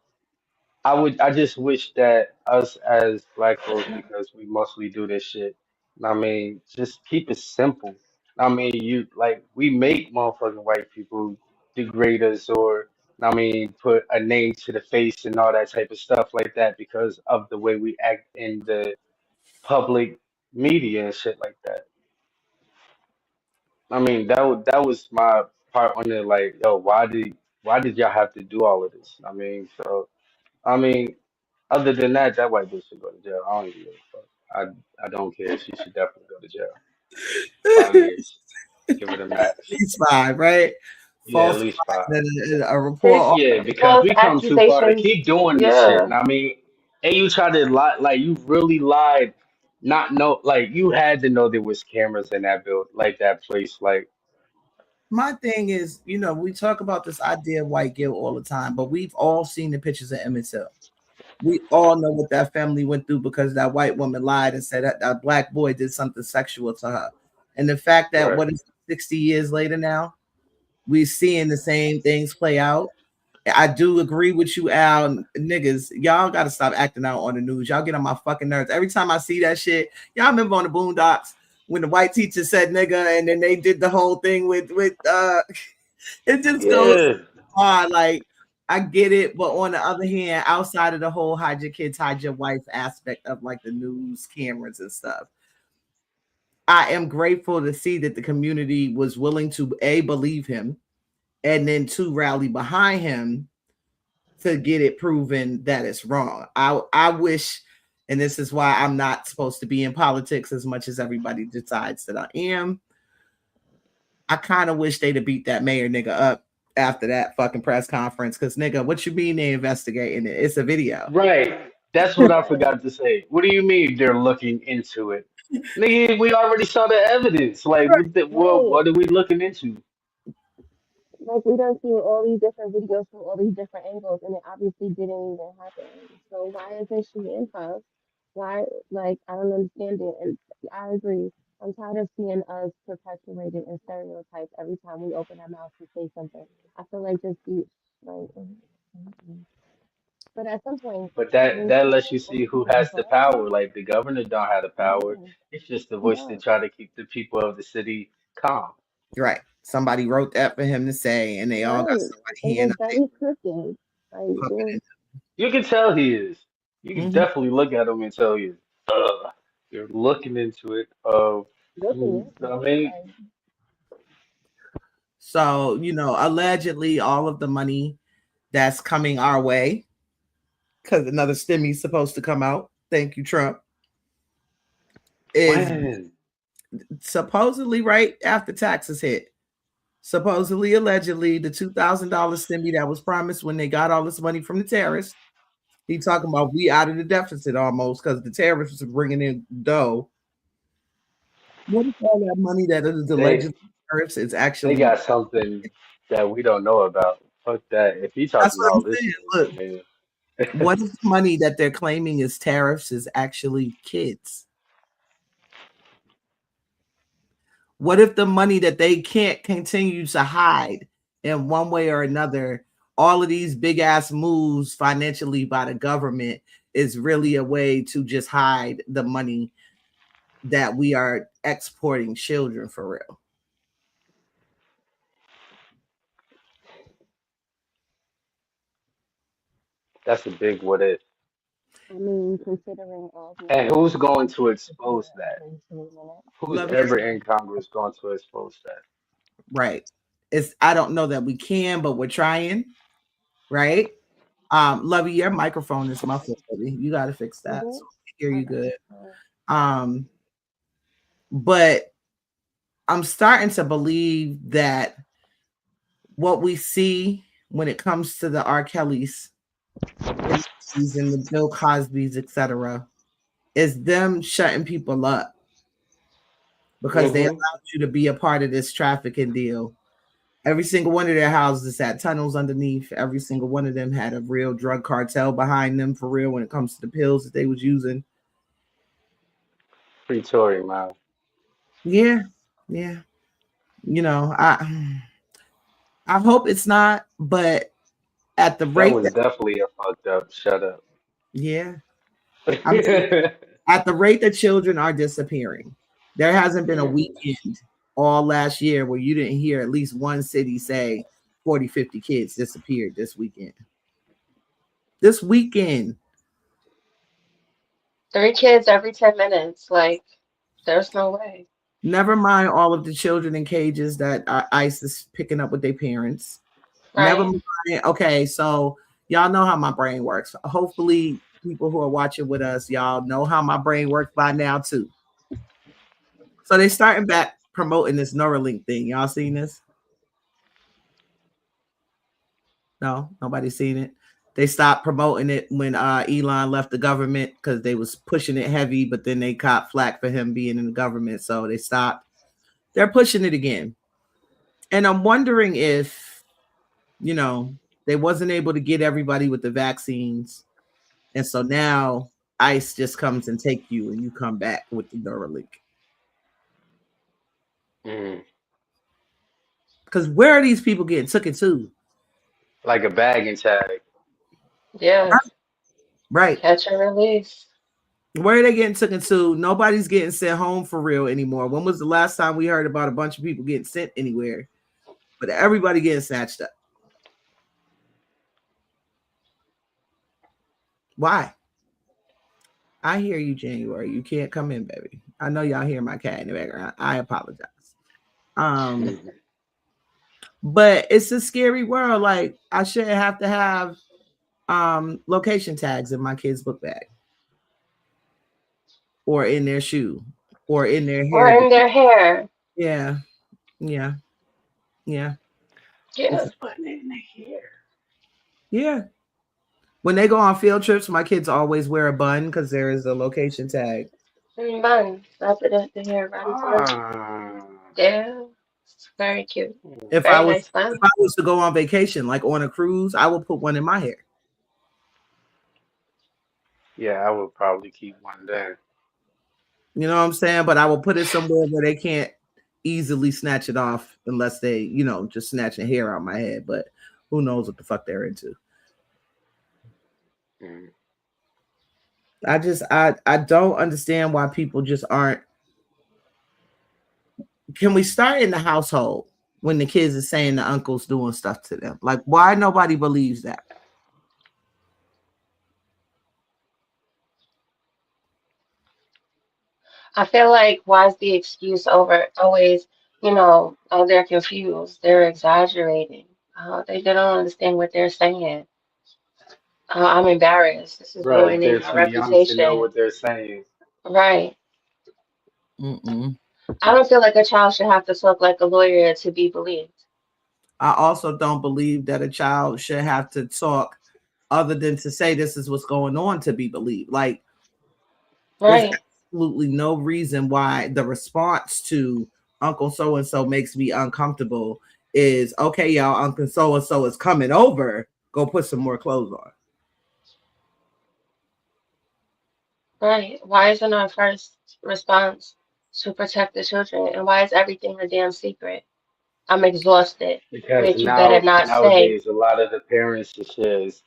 S4: I just wish that us as black folks, because we mostly do this shit, I mean, just keep it simple. I mean, you like we make motherfucking white people degrade us or I mean put a name to the face and all that type of stuff like that because of the way we act in the public media and shit like that. I mean, that was my part on it. Like, yo, why did y'all have to do all of this? I mean, so I mean, other than that, that white bitch should go to jail. I don't even give a fuck. I don't care. She should definitely go to jail. 5 years. Give it a
S2: At
S4: max.
S2: least 5, right?
S4: Yeah, at
S2: False
S4: least 5.
S2: a report.
S4: Yeah, because
S3: False
S4: we come too far to
S3: accusations.
S4: keep doing this shit.
S3: Yeah.
S4: And I mean, and you try to lie, like you really lied, not know, like you had to know there was cameras in that build, like that place, like.
S2: My thing is, you know, we talk about this idea of white guilt all the time, but we've all seen the pictures of Emmett Till. We all know what that family went through because that white woman lied and said that black boy did something sexual to her. And the fact that
S4: Right.
S2: what is 60 years later now, we're seeing the same things play out. I do agree with you, Al. Niggas, y'all got to stop acting out on the news. Y'all get on my fucking nerves. Every time I see that shit, y'all remember on the Boondocks when the white teacher said nigga and then they did the whole thing with it just goes
S4: Yeah.
S2: on. Like, I get it, but on the other hand, outside of the whole hide your kids, hide your wife aspect of like the news cameras and stuff, I am grateful to see that the community was willing to A, believe him, and then 2, rally behind him to get it proven that it's wrong. I wish, and this is why I'm not supposed to be in politics as much as everybody decides that I am. I kind of wish they'd have beat that mayor nigga up after that fucking press conference. Because nigga, what you mean they investigating it? It's a video.
S4: Right. That's what I forgot to say. What do you mean they're looking into it? Nigga, we already saw the evidence. Like, what are we looking into?
S3: Like we done seen all these different videos from all these different angles, and it obviously didn't even happen. So why isn't she in cuffs? Why? Like I don't understand it. And I agree. I'm tired of seeing us perpetuated in stereotypes every time we open our mouth to say something. I feel like just be like. But at some point,
S4: But
S3: when
S4: that
S3: people
S4: lets you see who
S3: are
S4: has the
S3: grown,
S4: power. Like the governor don't have the power.
S3: yeah,
S4: It's just the
S3: he
S4: voice to
S3: does.
S4: try to keep the people of the city calm.
S2: Right. Somebody wrote that for him to say, and they all got
S3: Right.
S2: somebody
S3: It
S2: hand
S3: was
S2: up
S3: very crooked. Like,
S2: puppet.
S4: You can tell he is. You can
S2: Mhm.
S4: definitely look at him and tell you, you're looking into it.
S3: looking into
S4: I
S3: it.
S4: mean,
S3: Like,
S2: So, you know, allegedly all of the money that's coming our way, because another stimmy's supposed to come out. Thank you, Trump. Is
S4: when?
S2: supposedly right after taxes hit. Supposedly, allegedly, the $2,000 stimmy that was promised when they got all this money from the terrorists. He talking about we out of the deficit almost because the terrorists are bringing in dough. What if all that money that is
S4: They
S2: allegedly terrorists is
S4: they
S2: actually?
S4: got something that we don't know about. Fuck that. If he
S2: That's
S4: talking
S2: what
S4: all
S2: I'm
S4: this
S2: saying.
S4: shit,
S2: Look,
S4: I mean,
S2: what if the money that they're claiming is tariffs is actually kids? What if the money that they can't continue to hide in one way or another, all of these big ass moves financially by the government is really a way to just hide the money that we are exporting children for real?
S4: that's a big what if.
S3: I mean, considering all the
S4: And who's going to
S3: to put
S4: expose
S3: it
S4: that?
S3: in a minute.
S4: Who's
S2: Love it.
S4: ever in Congress going to expose that?
S2: Right. It's I don't know that we can, but we're trying. Right. Lovey, your microphone is muffled, baby. You gotta fix that
S3: Mm-hmm.
S2: so we can hear you
S3: Okay.
S2: good. But I'm starting to believe that what we see when it comes to the R. Kellys and the Bill Cosby's, etc., is them shutting people up because they
S4: Mm-hmm.
S2: allowed you to be a part of this trafficking deal. Every single one of their houses had tunnels underneath. Every single one of them had a real drug cartel behind them for real when it comes to the pills that they was using.
S4: Free Tory, man.
S2: Yeah, yeah. You know, I hope it's not, but at the
S4: That
S2: rate
S4: was
S2: that,
S4: definitely a fucked up. Shut up.
S2: yeah, I'm at the rate that children are disappearing. There hasn't been a weekend all last year where you didn't hear at least one city say 40, 50 kids disappeared this weekend. This weekend.
S3: 3 kids every 10 minutes. Like, there's no way.
S2: Never mind all of the children in cages that ICE is picking up with their parents.
S3: Right.
S2: Never mind. Okay, so y'all know how my brain works. Hopefully, people who are watching with us, y'all know how my brain works by now too. So they starting back promoting this Neuralink thing. Y'all seen this? No, nobody's seen it. They stopped promoting it when Elon left the government because they was pushing it heavy, but then they caught flack for him being in the government, so they stopped. They're pushing it again. And I'm wondering if, you know, they wasn't able to get everybody with the vaccines. And so now ICE just comes and take you and you come back with the Neuralink. Because where are these people getting taken to?
S4: Like a bag and tag.
S3: Yeah.
S2: Right.
S3: Catch and release.
S2: Where are they getting taken to? Nobody's getting sent home for real anymore. When was the last time we heard about a bunch of people getting sent anywhere? But everybody getting snatched up. Why? I hear you, January. You can't come in, baby. I know y'all hear my cat in the background. I apologize. But it's a scary world. Like, I shouldn't have to have location tags in my kid's book bag, or in their shoe, or in their hair.
S3: Or in their hair.
S2: Yeah.
S3: Yeah.
S4: Just putting it in their hair.
S2: Yeah. When they go on field trips, my kids always wear a bun because there is a location tag.
S3: Bun. Wrap it up the hair right. Yeah. It's very cute.
S2: If
S3: Very
S2: I
S3: nice bun.
S2: was to go on vacation, like on a cruise, I would put one in my hair.
S4: Yeah, I would probably keep one there.
S2: You know what I'm saying? But I will put it somewhere where they can't easily snatch it off unless they, you know, just snatching hair out my head. But who knows what the fuck they're into. I don't understand why people just aren't. Can we start in the household when the kids are saying the uncle's doing stuff to them? Like, why nobody believes that?
S3: I feel like why is the excuse over always, oh, they're confused, they're exaggerating. They don't understand what they're saying. I'm embarrassed. This is
S4: Right,
S3: ruining
S4: they're
S3: my
S4: too young to know
S3: reputation.
S4: what they're saying.
S3: Right.
S2: Mm-mm.
S3: I don't feel like a child should have to talk like a lawyer to be believed.
S2: I also don't believe that a child should have to talk other than to say this is what's going on to be believed. Like, there's absolutely no reason why the response to Uncle so-and-so makes me uncomfortable is, okay, y'all, Uncle so-and-so is coming over. Go put some more clothes on.
S3: Right. Why isn't our first response to protect the children? And why is everything a damn secret? I'm exhausted.
S4: Because
S3: Bitch, you better not say.
S4: nowadays, a lot of the parents is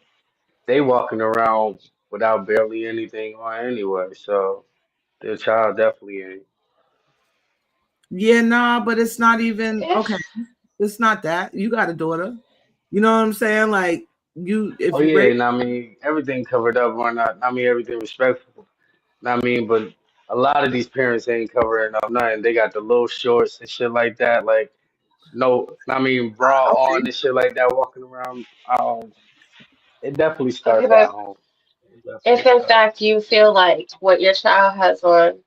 S4: they walking around without barely anything on anyway. So their child definitely ain't.
S2: Yeah, nah, but it's not even okay. It's not that. You got a daughter. You know what I'm saying? Like, if
S4: Oh
S2: you
S4: yeah, and I mean everything covered up or not. I mean everything respectful. I mean, but a lot of these parents ain't covering up nothing. They got the little shorts and shit like that. Like no, I mean bra on and shit like that, walking around. It definitely
S3: Okay,
S4: starts at
S3: but
S4: home.
S3: if in fact you feel like what your child has on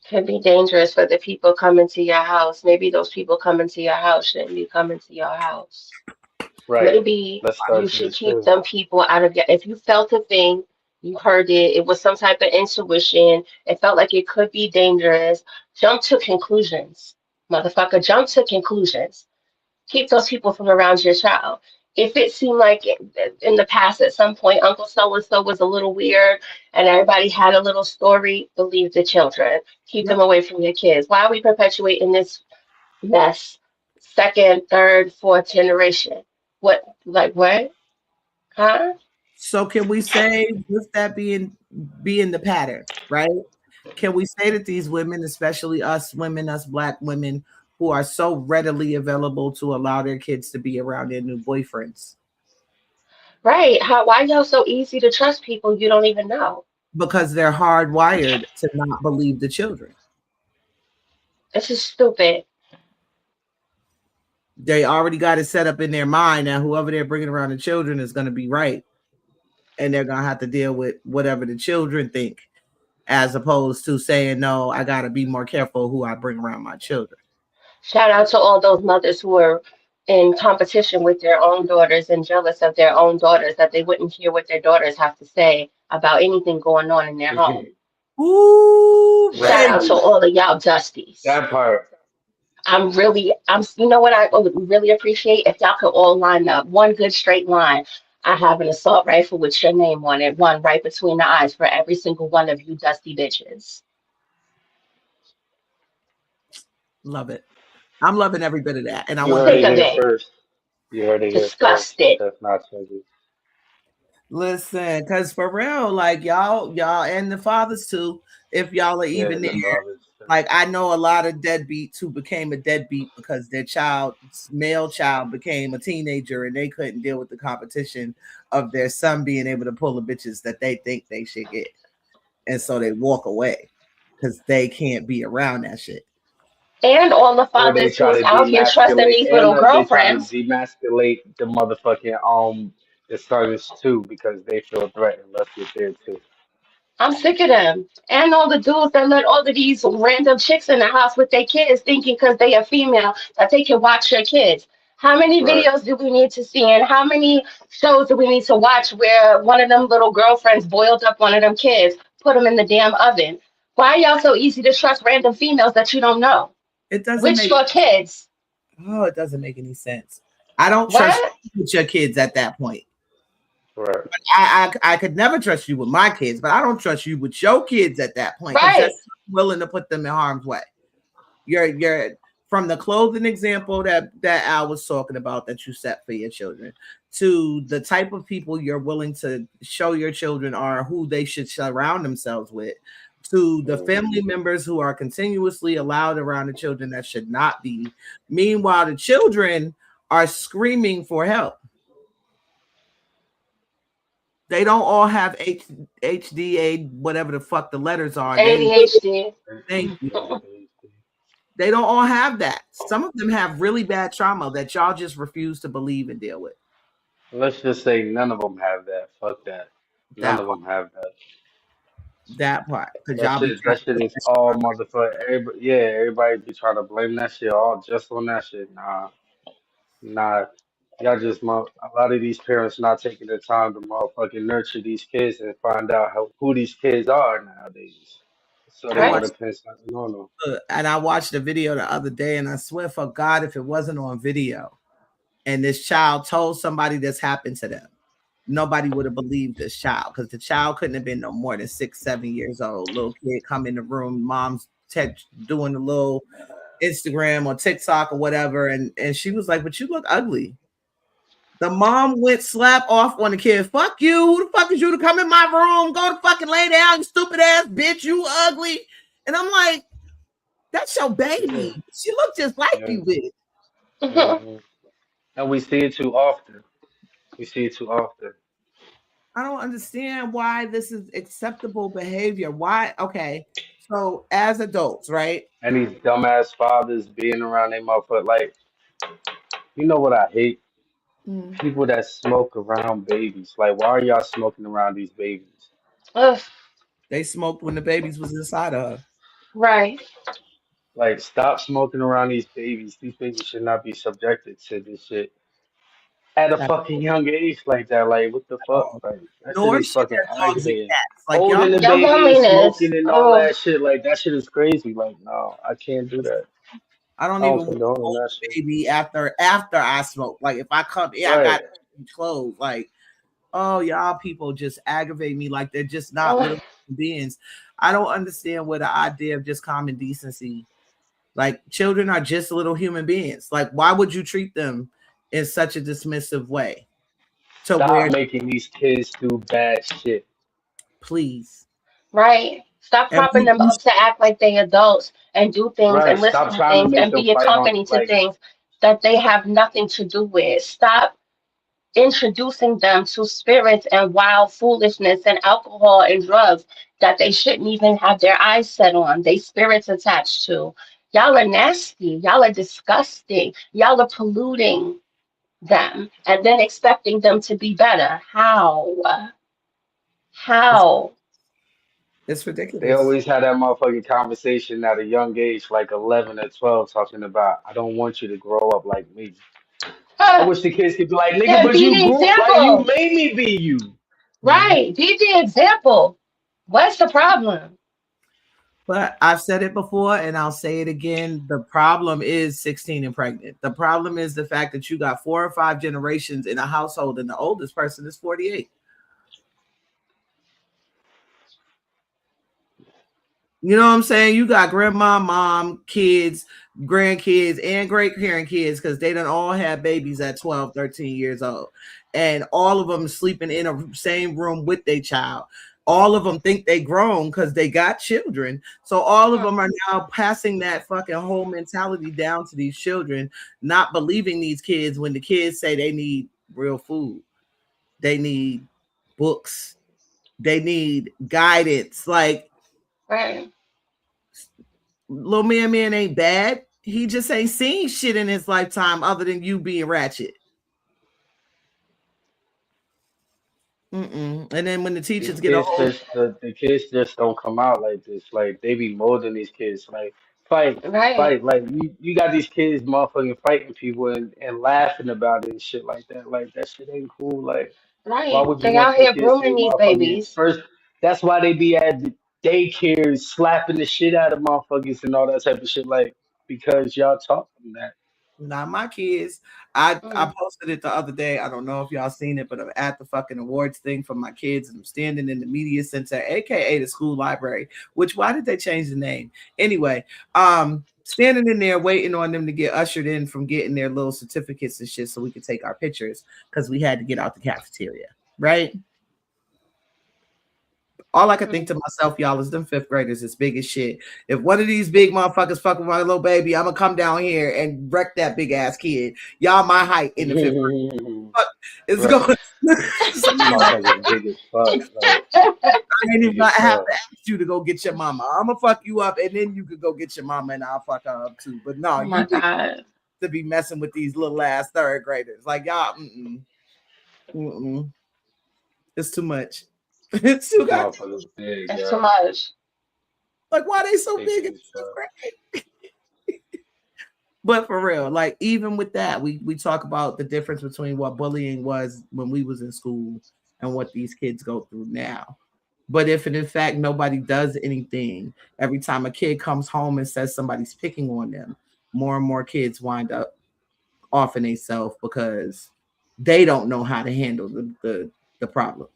S3: can be dangerous for the people coming to your house, maybe those people coming to your house shouldn't be coming to your house.
S4: Right.
S3: Maybe
S4: Let's
S3: you
S4: start
S3: should
S4: there
S3: keep
S4: too.
S3: them people out of your. If you felt a thing, you heard it, it was some type of intuition, it felt like it could be dangerous, jump to conclusions. Motherfucker, jump to conclusions. Keep those people from around your child. If it seemed like in the past at some point Uncle so and so was a little weird and everybody had a little story, believe the children. Keep them away from your kids. Why are we perpetuating this mess? Second, third, fourth generation. What, like what? Huh?
S2: So can we say, with that being the pattern, right? Can we say that these women, especially us women, us Black women, who are so readily available to allow their kids to be around their new boyfriends?
S3: Right. Why y'all so easy to trust people you don't even know?
S2: Because they're hardwired to not believe the children.
S3: This is stupid.
S2: They already got it set up in their mind that whoever they're bringing around the children is going to be right. And they're going to have to deal with whatever the children think, as opposed to saying, no, I got to be more careful who I bring around my children.
S3: Shout out to all those mothers who are in competition with their own daughters and jealous of their own daughters that they wouldn't hear what their daughters have to say about anything going on in their home.
S2: Ooh,
S3: shout out to all of y'all dusties.
S4: That part.
S3: You know what I would really appreciate if y'all could all line up one good straight line. I have an assault rifle with your name on it, one right between the eyes for every single one of you dusty bitches.
S2: Love it. I'm loving every bit of that. And I
S4: You
S2: want
S4: heard
S3: Sick
S4: it
S3: of
S4: here
S3: it.
S4: first. You heard it here first.
S3: Disgusted.
S4: That's not changing.
S2: listen, because for real, like y'all and the fathers too, if y'all are even
S4: the
S2: there.
S4: fathers.
S2: Like I know a lot of deadbeats who became a deadbeat because their male child became a teenager and they couldn't deal with the competition of their son being able to pull the bitches that they think they should get. And so they walk away because they can't be around that shit.
S3: And all the
S4: Or they
S3: fathers
S4: try
S3: who's
S4: to
S3: out here trusting
S4: demasculate,
S3: these
S4: and
S3: little
S4: they try to
S3: girlfriends.
S4: demasculate the motherfucking the sons too because they feel threatened. Let's get there too.
S3: I'm sick of them. And all the dudes that let all of these random chicks in the house with their kids thinking because they are female that they can watch your kids. How many
S4: Right.
S3: videos do we need to see and how many shows do we need to watch where one of them little girlfriends boiled up one of them kids, put them in the damn oven? Why are y'all so easy to trust random females that you don't know?
S2: It doesn't
S3: With
S2: make
S3: your kids.
S2: it doesn't make any sense. I don't trust
S3: What?
S2: you with your kids at that point.
S4: Right.
S2: I could never trust you with my kids, but I don't trust you with your kids at that point.
S3: Right.
S2: That's willing to put them in harm's way. You're from the clothing example that Al was talking about that you set for your children to the type of people you're willing to show your children are who they should surround themselves with, to the family members who are continuously allowed around the children that should not be. Meanwhile, the children are screaming for help. They don't all have HDA, whatever the fuck the letters are.
S3: ADHD.
S2: Thank you. They don't all have that. Some of them have really bad trauma that y'all just refuse to believe and deal with.
S4: Let's just say none of them have that. Fuck that. None of them have that.
S2: That part.
S4: That shit is all motherfucker. Everybody be trying to blame that shit all just on that shit. Nah. Y'all just a lot of these parents not taking the time to motherfucking nurture these kids and find out who these kids are nowadays. So they want to pin something on them.
S2: And I watched a video the other day, and I swear for God, if it wasn't on video, and this child told somebody this happened to them, nobody would have believed this child because the child couldn't have been no more than 6-7 years old. Little kid come in the room, mom's doing a little Instagram or TikTok or whatever, and she was like, "But you look ugly." The mom went slap off on the kid. Fuck you. Who the fuck is you to come in my room? Go to fucking lay down, you stupid ass bitch. You ugly. And I'm like, that's your baby. She looked just like you with.
S4: Mm-hmm. And we see it too often.
S2: I don't understand why this is acceptable behavior. Why? Okay. So as adults, right?
S4: And these dumbass fathers being around their motherfucker. Like, you know what I hate? People that smoke around babies. Like, why are y'all smoking around these babies?
S2: They smoked when the babies was inside of her.
S3: Right.
S4: Like, stop smoking around these babies. These babies should not be subjected to this shit at a fucking young age like that. Like, what the fuck? Like, that shit is fucking aggravating.
S2: Like,
S4: holding the baby and smoking and all that shit. Like, that shit is crazy. Like, no, I can't do that.
S2: I don't
S4: I
S2: even
S4: don't
S2: want to
S4: condone
S2: hold
S4: that
S2: the
S4: shit.
S2: baby after I smoke. Like if I come in, I
S4: Right.
S2: got clothes. Like, oh, y'all people just aggravate me like they're just not
S3: Oh,
S2: little beings. I don't understand what the idea of just common decency. Like children are just little human beings. Like, why would you treat them in such a dismissive way? To
S4: Stop
S2: where,
S4: making these kids do bad shit.
S2: please,
S3: right. Stop
S2: and
S3: propping them up to act like they adults and do things
S4: Right.
S3: and listen
S4: Stop
S3: to
S4: trying to
S3: things
S4: make
S3: and
S4: them
S3: be a
S4: fight on
S3: company to
S4: like
S3: things that they have nothing to do with. Stop introducing them to spirits and wild foolishness and alcohol and drugs that they shouldn't even have their eyes set on, they spirits attached to. Y'all are nasty. Y'all are disgusting. Y'all are polluting them and then expecting them to be better. How?
S2: it's,
S3: How?
S2: it's
S4: they
S2: ridiculous.
S4: always had that motherfucking conversation at a young age, like 11 or 12, talking about, I don't want you to grow up like me. I
S3: Huh.
S4: wish the kids could be like, nigga,
S3: Yeah,
S4: but
S3: be
S4: you
S3: the
S4: grew, like, you
S3: example.
S4: made me be you.
S2: Mhm.
S3: Right. Be the example. What's the problem?
S2: But I've said it before and I'll say it again. The problem is 16 and pregnant. The problem is the fact that you got 4 or 5 generations in a household and the oldest person is 48. You know what I'm saying? You got grandma, mom, kids, grandkids, and great grandkids because they don't all have babies at 12, 13 years old. And all of them sleeping in a same room with their child. All of them think they grown because they got children. So all of them are now passing that fucking whole mentality down to these children, not believing these kids when the kids say they need real food. They need books. They need guidance. Like,
S3: Right.
S2: little man ain't bad. He just ain't seen shit in his lifetime other than you being ratchet. And then when the
S4: These
S2: teachers get a
S4: kids
S2: hold,
S4: just, the kids just don't come out like this. Like, they be molding these kids. Like, fight,
S3: Right.
S4: fight. Like, you got these kids motherfucking fighting people and laughing about it and shit like that. Like, that shit ain't cool. Like, why
S3: Right.
S4: would you
S3: They
S4: want
S3: out
S4: your
S3: here
S4: kids to
S3: grooming
S4: be
S3: these
S4: motherfucking
S3: babies.
S4: first? That's why they be at the daycare slapping the shit out of motherfuckers and all that type of shit. Like, because y'all taught them that.
S2: not my kids. I
S3: Mm.
S2: posted it the other day. I don't know if y'all seen it, but I'm at the fucking awards thing for my kids, and I'm standing in the media center, aka the school library. Which why did they change the name? Anyway, standing in there waiting on them to get ushered in from getting their little certificates and shit so we could take our pictures because we had to get out the cafeteria, right? All I could think to myself, y'all, is them 5th graders is big as shit. If one of these big motherfuckers fuck with my little baby, I'm gonna come down here and wreck that big ass kid. Y'all my height in the 5th grade. Fuck is
S4: Right.
S2: going.
S4: These motherfuckers big as fuck. Like,
S2: I ain't even
S4: big as
S2: gonna have
S4: fuck.
S2: to ask you to go get your mama. I'm gonna fuck you up, and then you could go get your mama, and I'll fuck her up too. But no,
S3: Oh my
S2: you big
S3: God.
S2: to be messing with these little ass 3rd graders. Like y'all, it's too much. It's too
S4: These
S2: goddamn.
S4: motherfuckers big,
S3: It's too
S4: yo.
S3: much.
S2: Like why they so
S4: They
S2: big
S4: big
S2: in
S4: as
S2: the 5th
S4: fuck.
S2: grade? But for real, like even with that, we talk about the difference between what bullying was when we was in school and what these kids go through now. But if in fact nobody does anything, every time a kid comes home and says somebody's picking on them, more and more kids wind up offing themselves because they don't know how to handle the problem.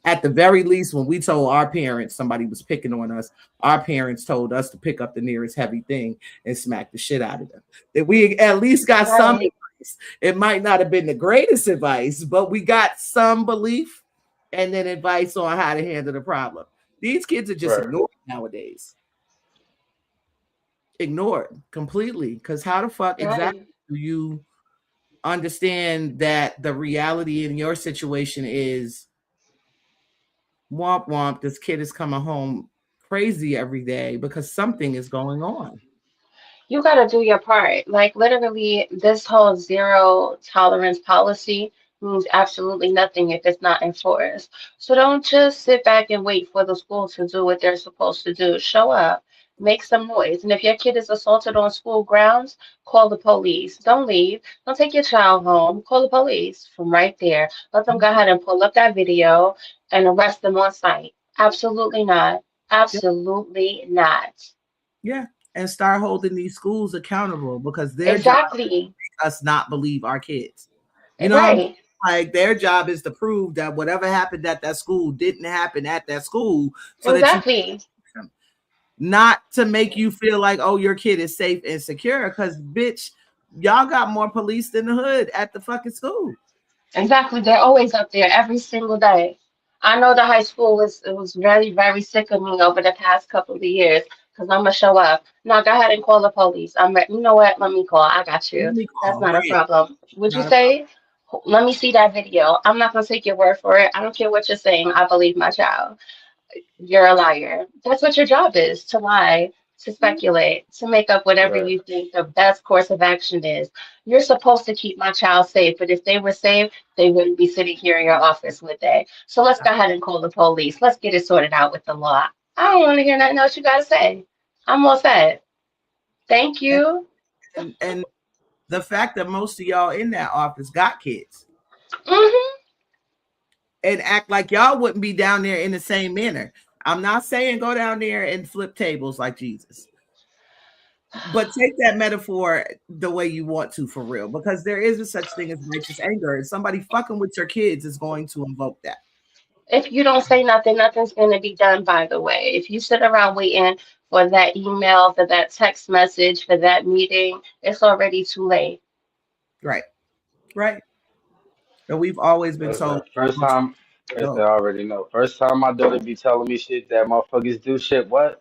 S2: At the very least, when we told our parents somebody was picking on us, our parents told us to pick up the nearest heavy thing and smack the shit out of them. That we at least got some
S3: Right.
S2: advice. It might not have been the greatest advice, but we got some belief and then advice on how to handle the problem. These kids are just
S4: Right.
S2: ignored nowadays. Ignored completely. Because how the fuck exactly
S3: Right.
S2: do you understand that the reality in your situation is womp womp, this kid is coming home crazy every day because something is going on.
S3: You got to do your part. Like literally, this whole zero tolerance policy means absolutely nothing if it's not enforced. So don't just sit back and wait for the school to do what they're supposed to do. Show up, make some noise. And if your kid is assaulted on school grounds, call the police. Don't leave. Don't take your child home. Call the police from right there. Let them go ahead and pull up that video and arrest them on site. Absolutely not.
S2: Yeah.
S3: Absolutely not.
S2: Yeah. and start holding these schools accountable, because their job is
S3: Exactly.
S2: us not believe our kids. You know what I mean?
S3: Right.
S2: Like, their job is to prove that whatever happened at that school didn't happen at that school, so
S3: Exactly.
S2: that you, not to make you feel like, oh, your kid is safe and secure, because bitch, y'all got more police than the hood at the fucking school.
S3: Exactly. They're always up there every single day. I know the high school was very, very sick of me over the past couple of years because I'm gonna show up. No, go ahead and call the police. You know what? Let me call. I got you.
S2: Let me
S3: That's
S2: call.
S3: not a
S2: Right.
S3: problem. Would you
S2: Not a problem.
S3: say? Let me see that video. I'm not gonna take your word for it. I don't care what you're saying. I believe my child. You're a liar. That's what your job is, to lie, to speculate, to make up whatever
S4: Right.
S3: you think the best course of action is. You're supposed to keep my child safe, but if they were safe, they wouldn't be sitting here in your office, would they? So let's go ahead and call the police. Let's get it sorted out with the law. I don't want to hear nothing else you got to say. I'm all set. Thank you.
S2: And the fact that most of y'all in that office got kids
S3: Mm-hmm.
S2: and act like y'all wouldn't be down there in the same manner. I'm not saying go down there and flip tables like Jesus, but take that metaphor the way you want to, for real, because there is a such thing as righteous anger, and somebody fucking with your kids is going to invoke that.
S3: If you don't say nothing, nothing's going to be done, by the way. If you sit around waiting for that email, for that text message, for that meeting, it's already too late.
S2: Right. And we've always been
S4: Listen,
S2: told.
S4: first time, I already know. First time my daughter be telling me shit that motherfuckers do shit, what?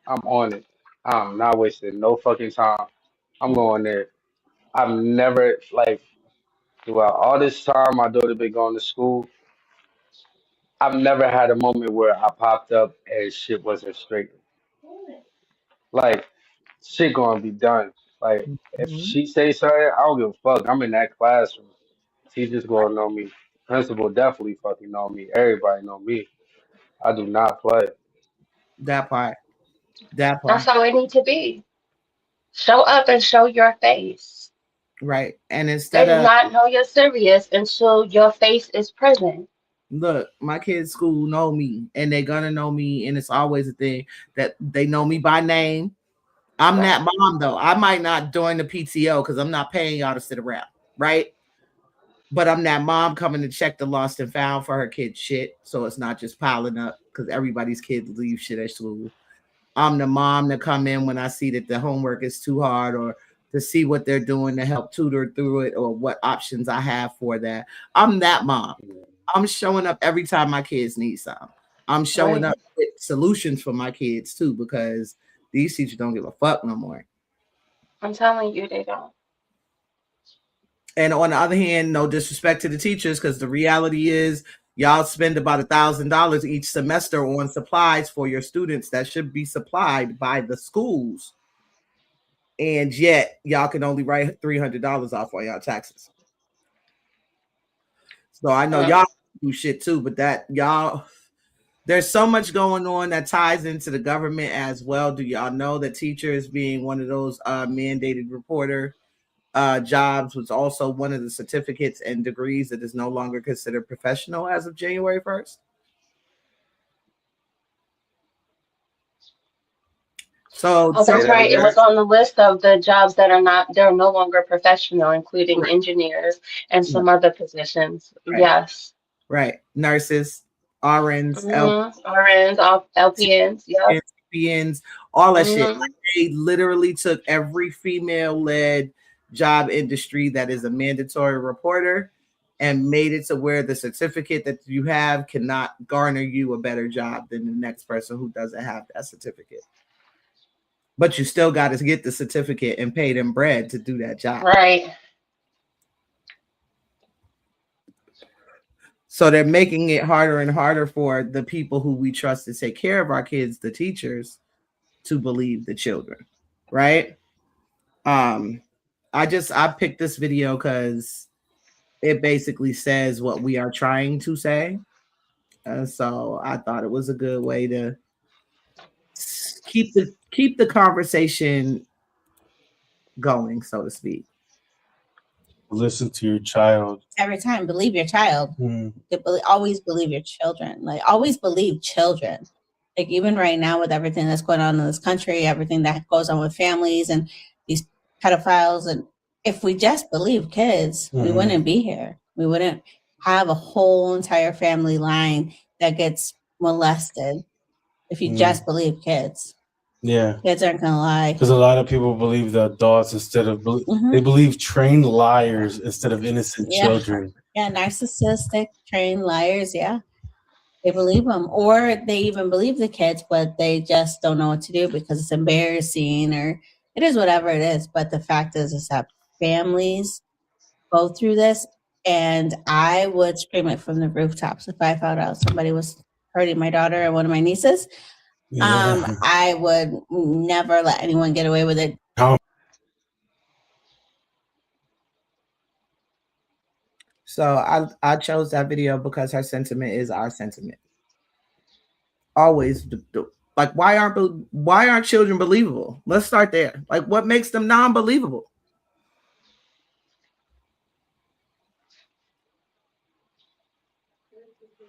S4: I'm on it. I'm not wasting no fucking time. I'm going there. I've never, like, throughout all this time my daughter been going to school, I've never had a moment where I popped up and shit wasn't straight. Like, shit gonna be done. Like, if
S2: Mhm.
S4: she say something, I don't give a fuck. I'm in that classroom. Teachers gonna know me. Principal definitely fucking know me. Everybody know me. I do not play.
S2: That part.
S3: That's how it need to be. Show up and show your face.
S2: Right. And
S3: They
S2: instead
S3: do
S2: of,
S3: not know you're serious until your face is present.
S2: look, my kids' school know me, and they're gonna know me, and it's always a thing that they know me by name. I'm that mom though. I might not join the PTO because I'm not paying y'all to sit around, right? But I'm that mom coming to check the lost and found for her kid's shit, so it's not just piling up because everybody's kids leave shit at school. I'm the mom to come in when I see that the homework is too hard, or to see what they're doing to help tutor through it, or what options I have for that. I'm that mom. I'm showing up every time my kids need something. I'm showing up with solutions for my kids too, because these teachers don't give a fuck no more.
S3: I'm telling you, they don't.
S2: And on the other hand, no disrespect to the teachers, because the reality is y'all spend about $1,000 each semester on supplies for your students that should be supplied by the schools. And yet y'all can only write $300 off on y'all taxes. So I know y'all do shit too, but that y'all, there's so much going on that ties into the government as well. Do y'all know that teachers being one of those mandated reporter jobs was also one of the certificates and degrees that is no longer considered professional as of January 1st? So
S3: that's right. It was on the list of the jobs that they're no longer professional, including engineers and some other positions.
S2: Right.
S3: Yes.
S2: Right. Nurses, RNs,
S3: RNs, LPNs, yeah.
S2: LPNs, all that shit. Like, they literally took every female-led job industry that is a mandatory reporter and made it to where the certificate that you have cannot garner you a better job than the next person who doesn't have that certificate. But you still got to get the certificate and pay them bread to do that job.
S3: Right.
S2: So they're making it harder and harder for the people who we trust to take care of our kids, the teachers, to believe the children. Right? I picked this video because it basically says what we are trying to say. So I thought it was a good way to keep the conversation going, so to speak.
S11: Listen to your child.
S12: Every time, believe your child. Always believe your children. Like, always believe children.
S1: Like even right now with everything that's going on in this country, everything that goes on with families and these pedophiles, and if we just believe kids, we wouldn't be here. We wouldn't have a whole entire family line that gets molested if you just believe kids.
S11: Yeah.
S1: Kids aren't gonna lie.
S11: Because a lot of people believe the adults instead of they believe trained liars instead of innocent children.
S1: Yeah, narcissistic, trained liars. Yeah, they believe them, or they even believe the kids, but they just don't know what to do because it's embarrassing, or it is whatever it is. But the fact is that families go through this, and I would scream it from the rooftops if I found out somebody was hurting my daughter or one of my nieces. I would never let anyone get away with it.
S2: So I chose that video because her sentiment is our sentiment. Always, like why aren't children believable? Let's start there. Like what makes them non-believable?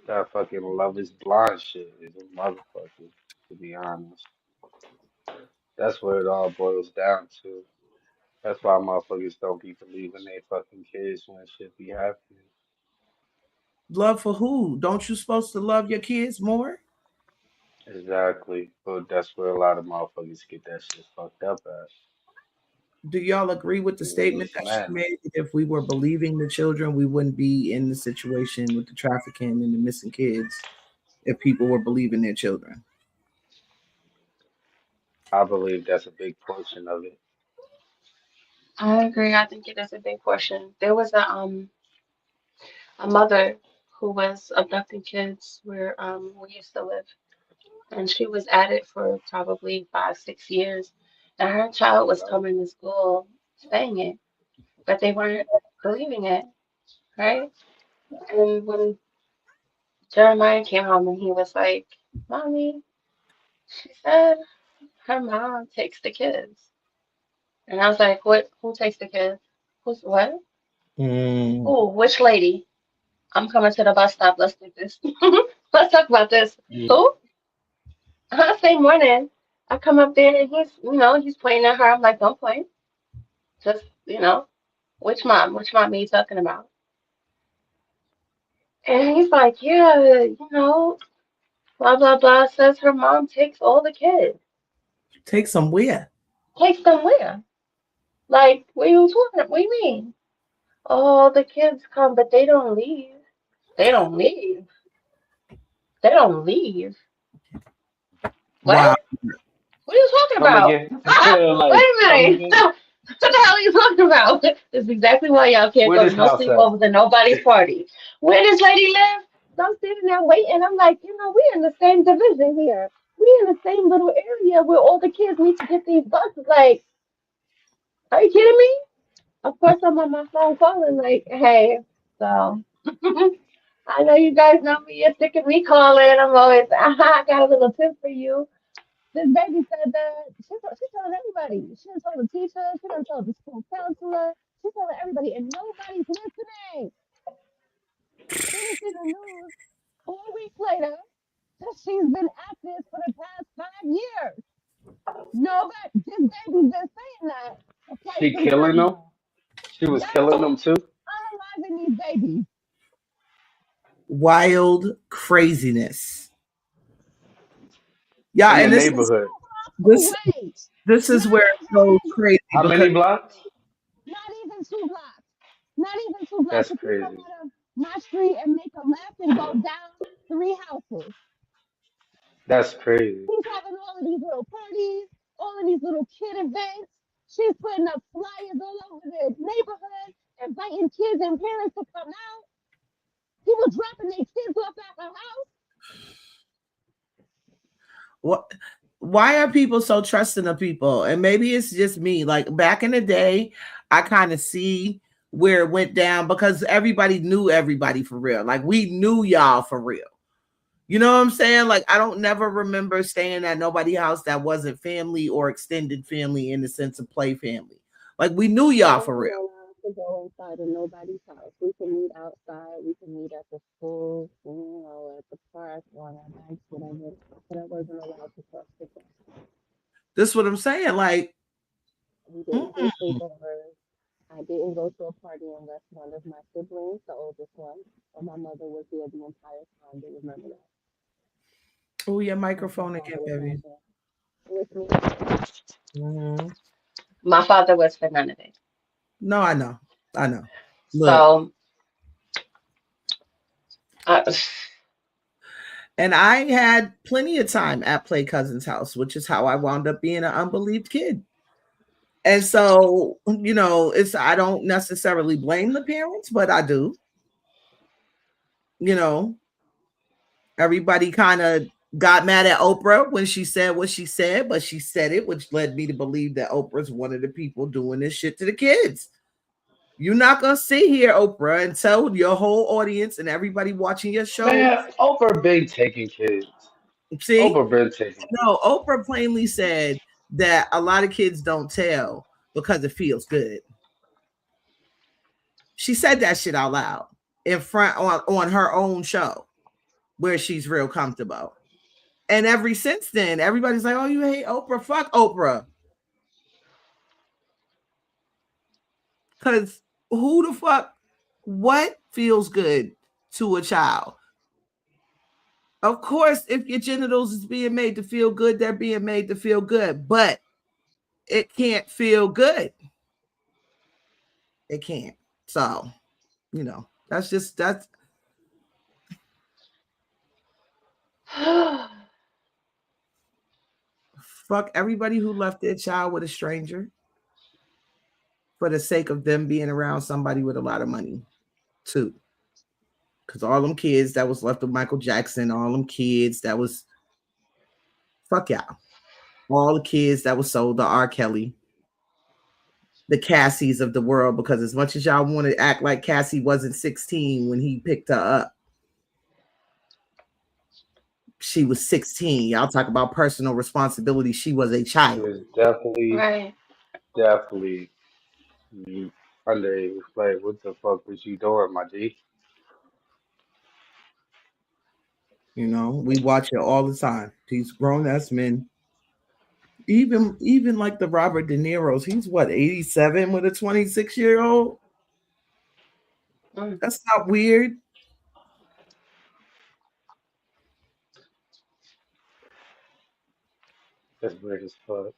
S4: That fucking Love Is Blind shit is a motherfucker, to be honest. That's what it all boils down to. That's why motherfuckers don't be believing they fucking kids when shit be happening.
S2: Love for who? Don't you supposed to love your kids more?
S4: Exactly. But that's where a lot of motherfuckers get that shit fucked up at.
S2: Do y'all agree with the statement that she made? If we were believing the children, we wouldn't be in the situation with the trafficking and the missing kids if people were believing their children.
S4: I believe that's a big portion of it.
S3: I agree. I think it is a big portion. There was a mother who was abducting kids where we used to live, and she was at it for probably 5, 6 years, and her child was coming to school saying it, but they weren't believing it, right? And when Jeremiah came home and he was like, "Mommy," she said, her mom takes the kids. And I was like, "What? Who takes the kids? Who's what? Oh, which lady? I'm coming to the bus stop. Let's do this. Let's talk about this. Who?" Same morning, I come up there and he's pointing at her. I'm like, "Don't point. Just, which mom? Which mom are you talking about?" And he's like, "Yeah, blah, blah, blah, says her mom takes all the kids."
S2: Takes them where?
S3: Takes them where? Like, what are you talking? What do you mean? "Oh, the kids come, but they don't leave. They don't leave. They don't leave." What?
S2: Wow.
S3: What are you talking about? Wait a minute. What the hell are you talking about? This is exactly why y'all can't go to no sleepovers and nobody's party. Where does lady live? So I'm sitting there waiting. I'm like, we're in the same division here. We're in the same little area where all the kids need to get these buses. Like, are you kidding me? Of course, I'm on my phone calling, like, "Hey, so I know you guys know me. You're sick of me calling. I'm always, I got a little tip for you. This baby said that she told everybody. She done told the teacher. She done told the school counselor. She told everybody, and nobody's listening." Then we see the news 4 weeks later that she's been at this for the past 5 years. Nobody, this baby's been saying that.
S4: She killing them? She was killing them too?
S3: Unaliving these babies.
S2: Wild craziness. Yeah,
S4: in
S2: and
S4: the
S2: this
S4: neighborhood.
S2: This is where it goes crazy.
S4: How many blocks?
S3: Not even 2 blocks. Not even 2 blocks.
S4: That's crazy.
S3: You come out of my street and make a left and go down 3 houses.
S4: That's crazy.
S3: She's having all of these little parties, all of these little kid events. She's putting up flyers all over the neighborhood, inviting kids and parents to come out. People dropping their kids off at her house.
S2: What? Why are people so trusting of people? And maybe it's just me. Like back in the day, I kind of see where it went down because everybody knew everybody for real. Like we knew y'all for real. You know what I'm saying? Like I don't never remember staying at nobody's house that wasn't family or extended family in the sense of play family. Like we knew y'all for real.
S3: to go inside of nobody's house. We can meet outside. We can meet at the school, at the park, or on our bikes, whatever. But I wasn't allowed to cross the grass.
S2: This is what I'm saying. Like,
S3: We didn't do sleepovers. I didn't go to a party unless one of my siblings, the oldest one, or my mother was there the entire time. They remember that.
S2: oh, your microphone again, baby.
S3: With me.
S2: Mhm.
S3: My father was for none of it.
S2: No, I know. Look,
S3: So,
S2: and I had plenty of time at Play Cousin's house, which is how I wound up being an unbelieved kid. And so, I don't necessarily blame the parents, but I do. Everybody kind of got mad at Oprah when she said what she said, but she said it, which led me to believe that Oprah's one of the people doing this shit to the kids. You're not going to sit here, Oprah, and tell your whole audience and everybody watching your show.
S4: Man, Oprah been taking kids.
S2: See?
S4: Oprah been taking.
S2: No, Oprah plainly said that a lot of kids don't tell because it feels good. She said that shit out loud in front on her own show where she's real comfortable. And ever since then, everybody's like, oh, you hate Oprah? Fuck Oprah. Because who the fuck, what feels good to a child? Of course, if your genitals is being made to feel good, they're being made to feel good, but it can't feel good. It can't. So, that's fuck everybody who left their child with a stranger for the sake of them being around somebody with a lot of money, too. Because all them kids that was left with Michael Jackson, all them kids that was, fuck y'all. All the kids that was sold to R. Kelly, the Cassies of the world, because as much as y'all want to act like Cassie wasn't 16 when he picked her up, she was 16. Y'all talk about personal responsibility. She was a child.
S4: She was definitely,
S3: right.
S4: definitely underage. Like, what the fuck was you doing, my G?
S2: We watch it all the time. These grown-ass men, even like the Robert De Niro's, he's what, 87 with a 26-year-old? That's not weird.
S4: That's weird as fuck.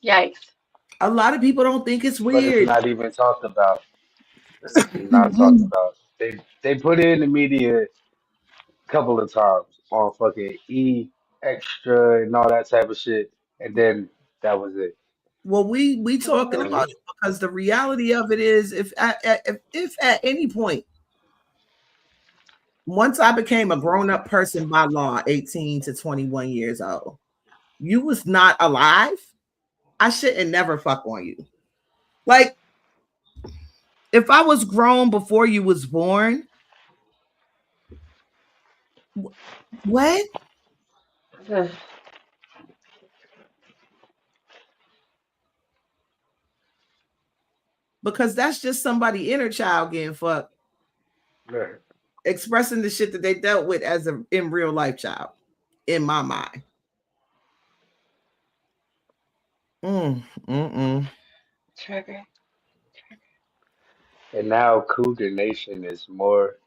S3: Yikes.
S2: A lot of people don't think it's
S4: But
S2: weird.
S4: it's not even talked about. It's not talked about. They put it in the media a couple of times on fucking E Extra and all that type of shit, and then that was it.
S2: Well, we talking about it because the reality of it is, if at any point, once I became a grown-up person by law, 18 to 21 years old, you was not alive, I shouldn't never fuck on you. Like, if I was grown before you was born, what? Because that's just somebody inner child getting fucked,
S4: Right.
S2: expressing the shit that they dealt with as a in real life child, in my mind.
S3: Trigger.
S4: And now Cougar Nation is more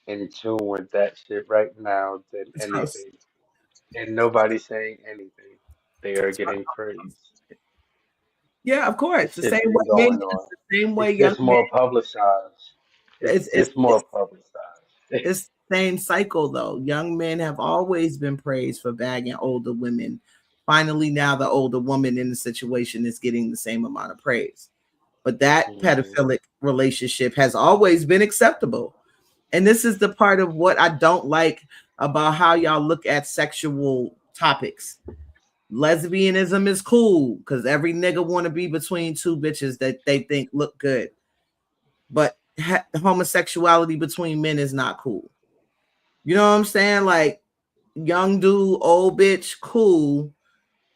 S4: in tune with that shit right now than anything. And nobody's saying anything. They are getting praised.
S2: Yeah, of course. The
S4: Shit
S2: same
S4: been
S2: way
S4: going
S2: men,
S4: on.
S2: the same way
S4: It's
S2: young
S4: just more
S2: men.
S4: publicized. It's more publicized.
S2: It's the same cycle though. Young men have always been praised for bagging older women. Finally, now the older woman in the situation is getting the same amount of praise. But that pedophilic relationship has always been acceptable. And this is the part of what I don't like about how y'all look at sexual topics. Lesbianism is cool because every nigga want to be between two bitches that they think look good. But homosexuality between men is not cool. You know what I'm saying? Like, young dude, old bitch, cool.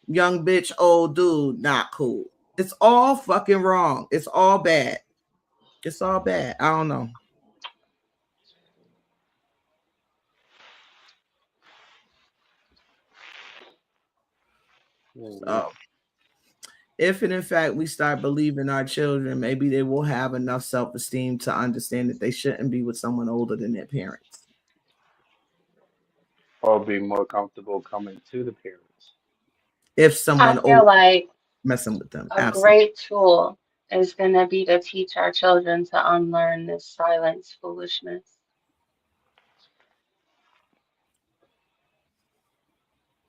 S2: Young bitch, old dude, not cool. It's all fucking wrong. It's all bad. It's all bad. I don't know. So, if and in fact we start believing our children, maybe they will have enough self-esteem to understand that they shouldn't be with someone older than their parents.
S4: Or be more comfortable coming to the parents.
S2: If
S3: I
S2: someone
S3: feel
S2: older
S3: like
S2: messing with them.
S3: a
S2: Absolutely.
S3: great tool is going to be to teach our children to unlearn this silence foolishness.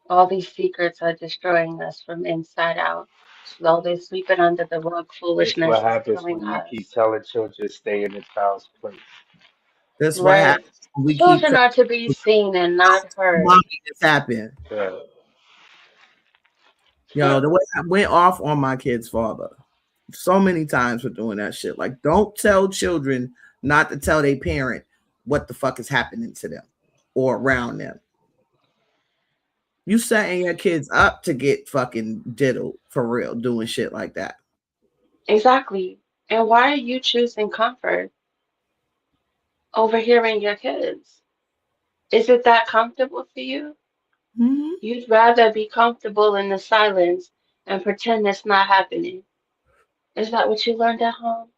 S3: All these secrets are destroying us from inside out. Slowly sweeping under the rug
S4: It's
S3: foolishness
S4: what
S3: is
S4: happens
S3: killing
S4: when you keep
S3: us.
S4: telling children stay in the child's place.
S2: That's what
S3: Right.
S2: happens. We keep
S3: Children are to be seen and not heard.
S2: mommy this happened.
S4: Yeah.
S2: Yo, the way I went off on my kid's father so many times for doing that shit. Like, don't tell children not to tell their parent what the fuck is happening to them or around them. You setting your kids up to get fucking diddled for real, doing shit like that.
S3: Exactly. And why are you choosing comfort over hearing your kids? Is it that comfortable for you?
S2: Mm-hmm.
S3: You'd rather be comfortable in the silence and pretend it's not happening. Is that what you learned at home?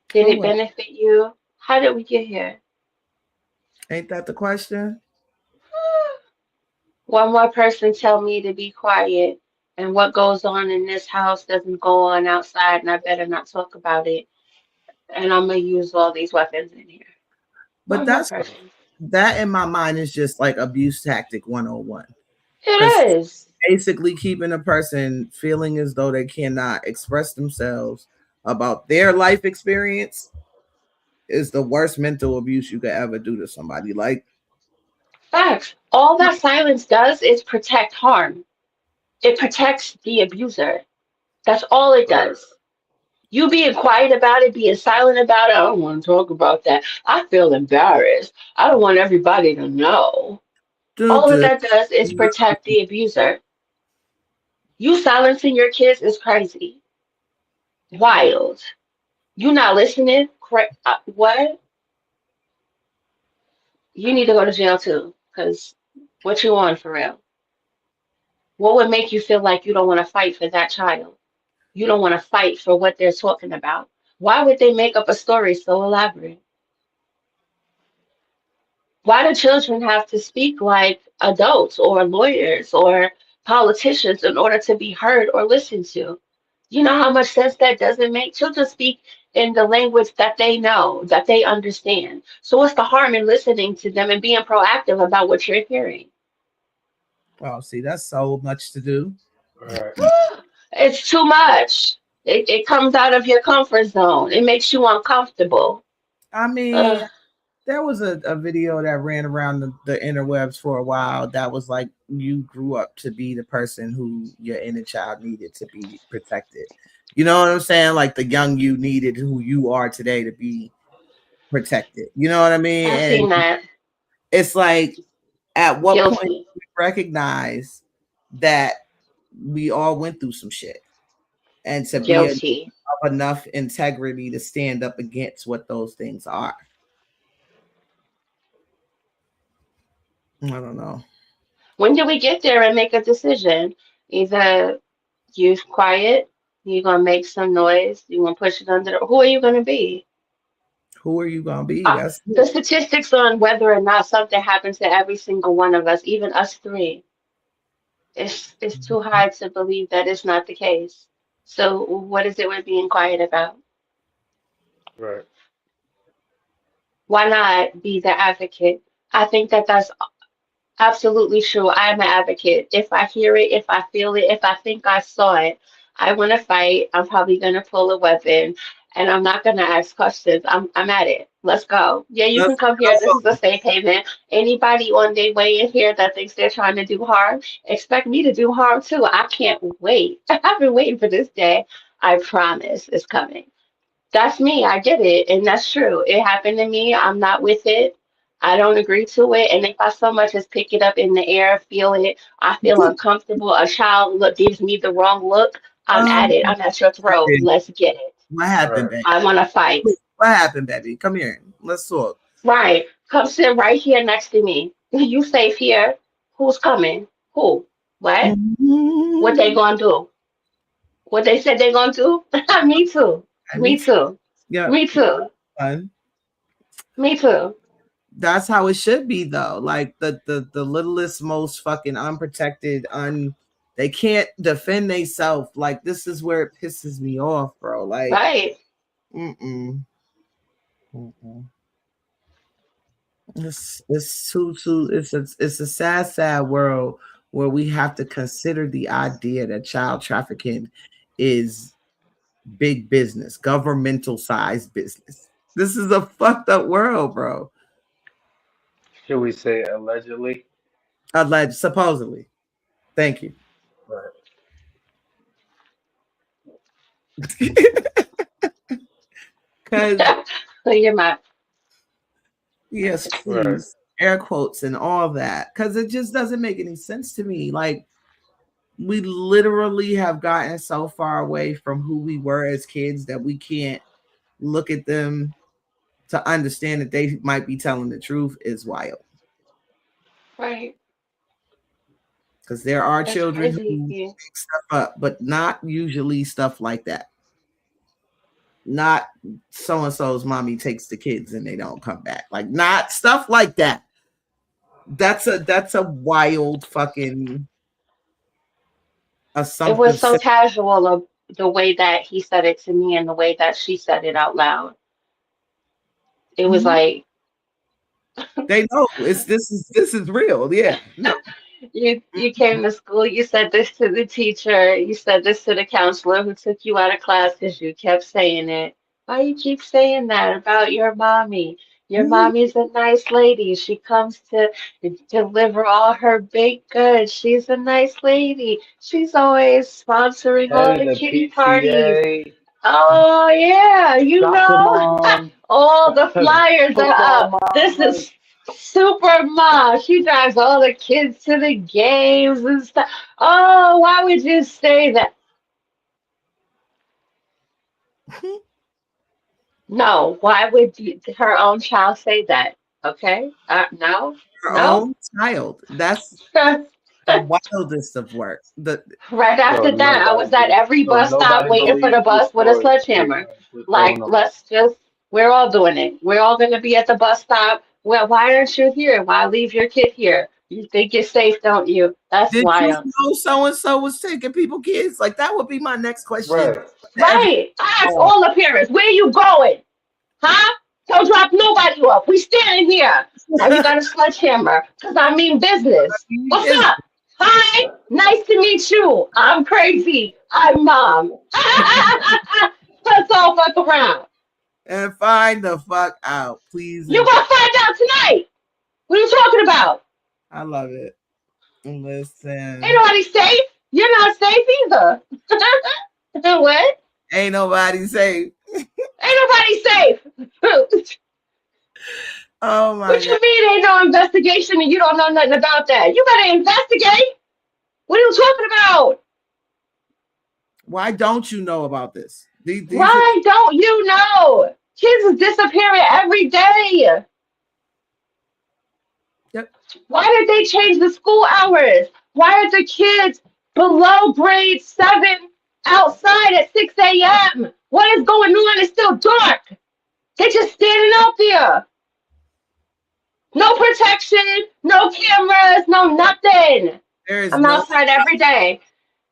S3: Did it
S2: What?
S3: benefit you? How did we get here?
S2: Ain't that the question?
S3: One more person tell me to be quiet, and what goes on in this house doesn't go on outside, and I better not talk about it. And I'm gonna use all these weapons in here.
S2: But
S3: One more person.
S2: that in my mind is just like abuse tactic 101.
S3: It is.
S2: Basically keeping a person feeling as though they cannot express themselves about their life experience is the worst mental abuse you could ever do to somebody. Like,
S3: Facts. All that silence does is protect harm. It protects the abuser. That's all it does. You being quiet about it, being silent about it, I don't want to talk about that. I feel embarrassed. I don't want everybody to know. All of that does is protect the abuser. You silencing your kids is crazy. Wild. You not listening? What? You need to go to jail too, because what you on for real? What would make you feel like you don't want to fight for that child? You don't want to fight for what they're talking about. Why would they make up a story so elaborate? Why do children have to speak like adults or lawyers or politicians in order to be heard or listened to? You know how much sense that doesn't make? Children speak in the language that they know, that they understand. So what's the harm in listening to them and being proactive about what you're hearing?
S2: oh, see, that's so much to do.
S3: It's too much. It comes out of your comfort zone. It makes you uncomfortable.
S2: I mean, there was a video that ran around the interwebs for a while that was like, you grew up to be the person who your inner child needed to be protected. You know what I'm saying? Like the young you needed who you are today to be protected. You know what I mean?
S3: I've seen that.
S2: It's like, at what
S3: Guilty.
S2: point do we recognize that we all went through some shit and to
S3: Guilty.
S2: be of enough integrity to stand up against what those things are? I don't know.
S3: When do we get there and make a decision? Either you quiet, you're gonna make some noise, you're gonna push it under. Who are you gonna be?
S2: Who are you gonna be? That's
S3: the statistics on whether or not something happens to every single one of us, even us three. It's too hard to believe that it's not the case. So what is it we're being quiet about?
S4: Right.
S3: Why not be the advocate? I think that that's absolutely true. I am an advocate. If I hear it, if I feel it, if I think I saw it, I want to fight. I'm probably going to pull a weapon and I'm not going to ask questions. I'm at it. Let's go. Yeah, you can come here. This is a safe haven. Anybody on their way in here that thinks they're trying to do harm, expect me to do harm too. I can't wait. I've been waiting for this day. I promise it's coming. That's me. I get it. And that's true. It happened to me. I'm not with it. I don't agree to it. And if I so much as pick it up in the air, feel it, I feel uncomfortable. A child gives me the wrong look. I'm at it. I'm at your throat. Let's get it.
S2: What happened, baby?
S3: I want to fight.
S2: What happened, baby? Come here. Let's talk.
S3: Right. Come sit right here next to me. You safe here? Who's coming? Who? What? What they gonna do? What they said they gonna do? Me too. Me too.
S2: Yeah.
S3: Me too.
S2: Fun.
S3: Me too.
S2: That's how it should be, though. Like the littlest, most fucking unprotected, they can't defend themselves. Like, this is where it pisses me off, bro. Like,
S3: right.
S2: It's too it's a sad world where we have to consider the idea that child trafficking is big business, governmental sized business. This is a fucked up world, bro.
S4: Should we say allegedly?
S2: Supposedly. Thank you. Because
S3: you're mad.
S2: Yes, please. Right. Air quotes and all that. Because it just doesn't make any sense to me. Like, we literally have gotten so far away from who we were as kids that we can't look at them to understand that they might be telling the truth is wild.
S3: Right.
S2: Because there are children who pick stuff up, but not usually stuff like that. Not so-and-so's mommy takes the kids and they don't come back. Like, not stuff like that. That's a wild fucking assumption.
S3: It was so casual of the way that he said it to me and the way that she said it out loud. It was like
S2: they know this is real. Yeah. No.
S3: You came to school, you said this to the teacher, you said this to the counselor who took you out of class because you kept saying it. Why you keep saying that about your mommy? Your mommy's a nice lady. She comes to deliver all her baked goods. She's a nice lady. She's always sponsoring all the kitty parties. Oh yeah, you know, all the flyers are up. This is Super Mom. She drives all the kids to the games and stuff. Oh, why would you say that? No, why would her own child say that? Okay, no,
S2: her own child. That's the wildest of work.
S3: Right after that, I was at every bus stop waiting for the bus with a sledgehammer. Like, we're all doing it. We're all going to be at the bus stop. Well, why aren't you here? Why leave your kid here? You think you're safe, don't you? That's wild.
S2: Did you know so-and-so was taking people kids? Like, that would be my next question.
S3: Right. I ask all the parents, where you going? Huh? Don't drop nobody off. We standing here. Now you got a sledgehammer because I mean business. What's up? Hi. Nice to meet you. I'm crazy. I'm Mom. Let's all fuck around.
S2: And find the fuck out, please.
S3: You're going to find out tonight. What are you talking about?
S2: I love it. Listen.
S3: Ain't nobody safe. You're not safe either. What?
S2: Ain't nobody safe.
S3: Ain't nobody safe.
S2: Oh my
S3: What you mean ain't no investigation and you don't know nothing about that? You better investigate. What are you talking about?
S2: Why don't you know about this?
S3: Why don't you know? Kids is disappearing every day.
S2: Yep.
S3: Why did they change the school hours? Why are the kids below grade 7 outside at 6 a.m.? What is going on? It's still dark. They're just standing out there. No protection, no cameras, no nothing. I'm outside every day.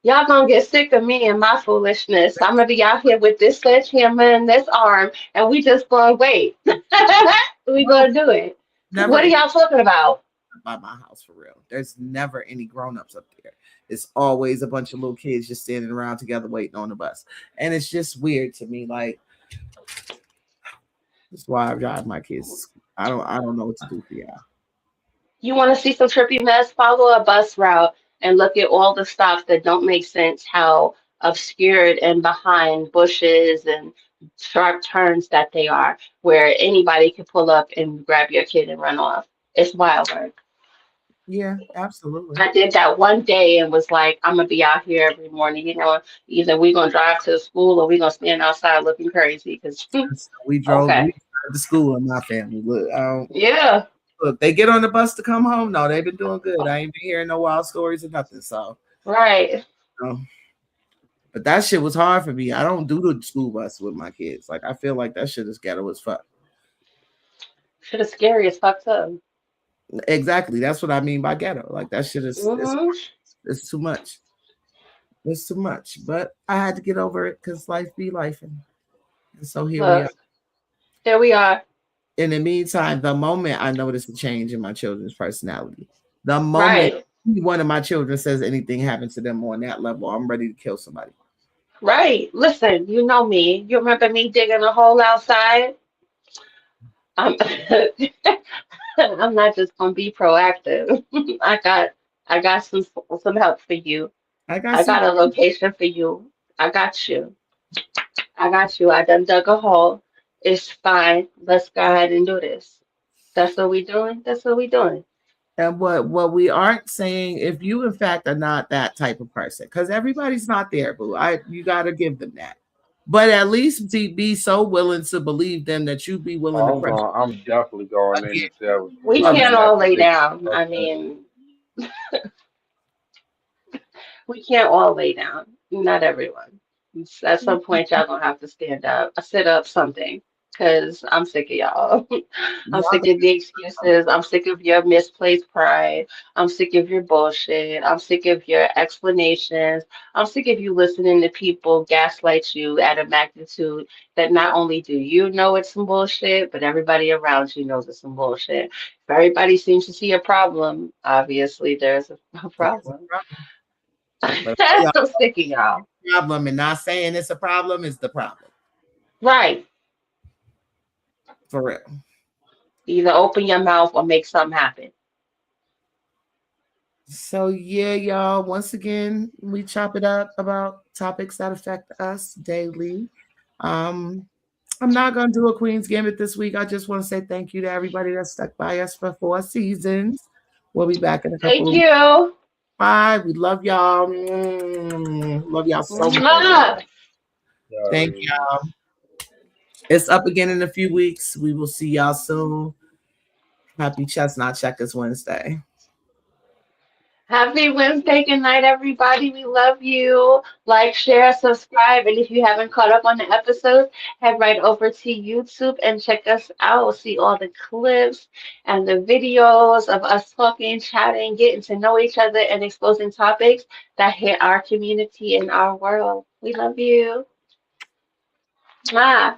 S3: Y'all gonna get sick of me and my foolishness. I'm gonna be out here with this sledgehammer and this arm, and we just gonna wait. We gonna do it. What are y'all talking about?
S2: By my house, for real. There's never any grown-ups up there. It's always a bunch of little kids just standing around together waiting on the bus. And it's just weird to me. Like, that's why I drive my kids. I don't know what to do for y'all.
S3: You want to see some trippy mess? Follow a bus route and look at all the stops that don't make sense, how obscured and behind bushes and sharp turns that they are, where anybody can pull up and grab your kid and run off. It's wild work.
S2: Yeah, absolutely.
S3: I did that one day and was like, I'm gonna be out here every morning. Either we gonna drive to the school or we gonna stand outside looking crazy. Cause
S2: We drove
S3: okay,
S2: to school in my family. Look,
S3: yeah,
S2: look, they get on the bus to come home. No, they've been doing good. I ain't been hearing no wild stories or nothing. So,
S3: right.
S2: but that shit was hard for me. I don't do the school bus with my kids. Like, I feel like that shit is ghetto as fuck.
S3: Shit is scary as fuck too.
S2: Exactly. That's what I mean by ghetto. Like, that shit is
S3: Mm-hmm.
S2: it's too much. It's too much. But I had to get over it because life be life. And so here we are.
S3: Here we are.
S2: In the meantime, the moment I notice a change in my children's personality, the moment
S3: Right.
S2: one of my children says anything happens to them on that level, I'm ready to kill somebody.
S3: Right. Listen, you know me. You remember me digging a hole outside? I'm I'm not just gonna be proactive. I got some help for you.
S2: I got
S3: I
S2: some.
S3: got a location for you. I got you. I got you. I done dug a hole. It's fine. Let's go ahead and do this. That's what we doing. That's what we doing.
S2: And what we aren't saying, if you in fact are not that type of person, because everybody's not there, boo. You got to give them that. But at least be so willing to believe them that you be willing to press.
S4: I'm definitely going in to tell you.
S3: We can't all lay down. I mean, we can't all lay down. Not everyone. At some point, y'all gonna have to stand up, sit up, something. Cause I'm sick of y'all. I'm sick of the excuses. I'm sick of your misplaced pride. I'm sick of your bullshit. I'm sick of your explanations. I'm sick of you listening to people gaslight you at a magnitude that not only do you know it's some bullshit, but everybody around you knows it's some bullshit. If everybody seems to see a problem, obviously there's a problem.
S2: But
S3: I'm sick of y'all.
S2: Problem and not saying it's a problem is the problem.
S3: Right.
S2: For real.
S3: Either open your mouth or make something happen.
S2: So yeah, y'all. Once again, we chop it up about topics that affect us daily. I'm not gonna do a Queen's Gambit this week. I just want to say thank you to everybody that stuck by us for 4 seasons. We'll be back in a couple.
S3: Thank you.
S2: Bye. We love y'all. Love y'all so much. Thank y'all. It's up again in a few weeks. We will see y'all soon. Happy Chestnut Checkers Wednesday.
S3: Happy Wednesday. Good night, everybody. We love you. Like, share, subscribe. And if you haven't caught up on the episodes, head right over to YouTube and check us out. See all the clips and the videos of us talking, chatting, getting to know each other, and exposing topics that hit our community and our world. We love you. Mwah.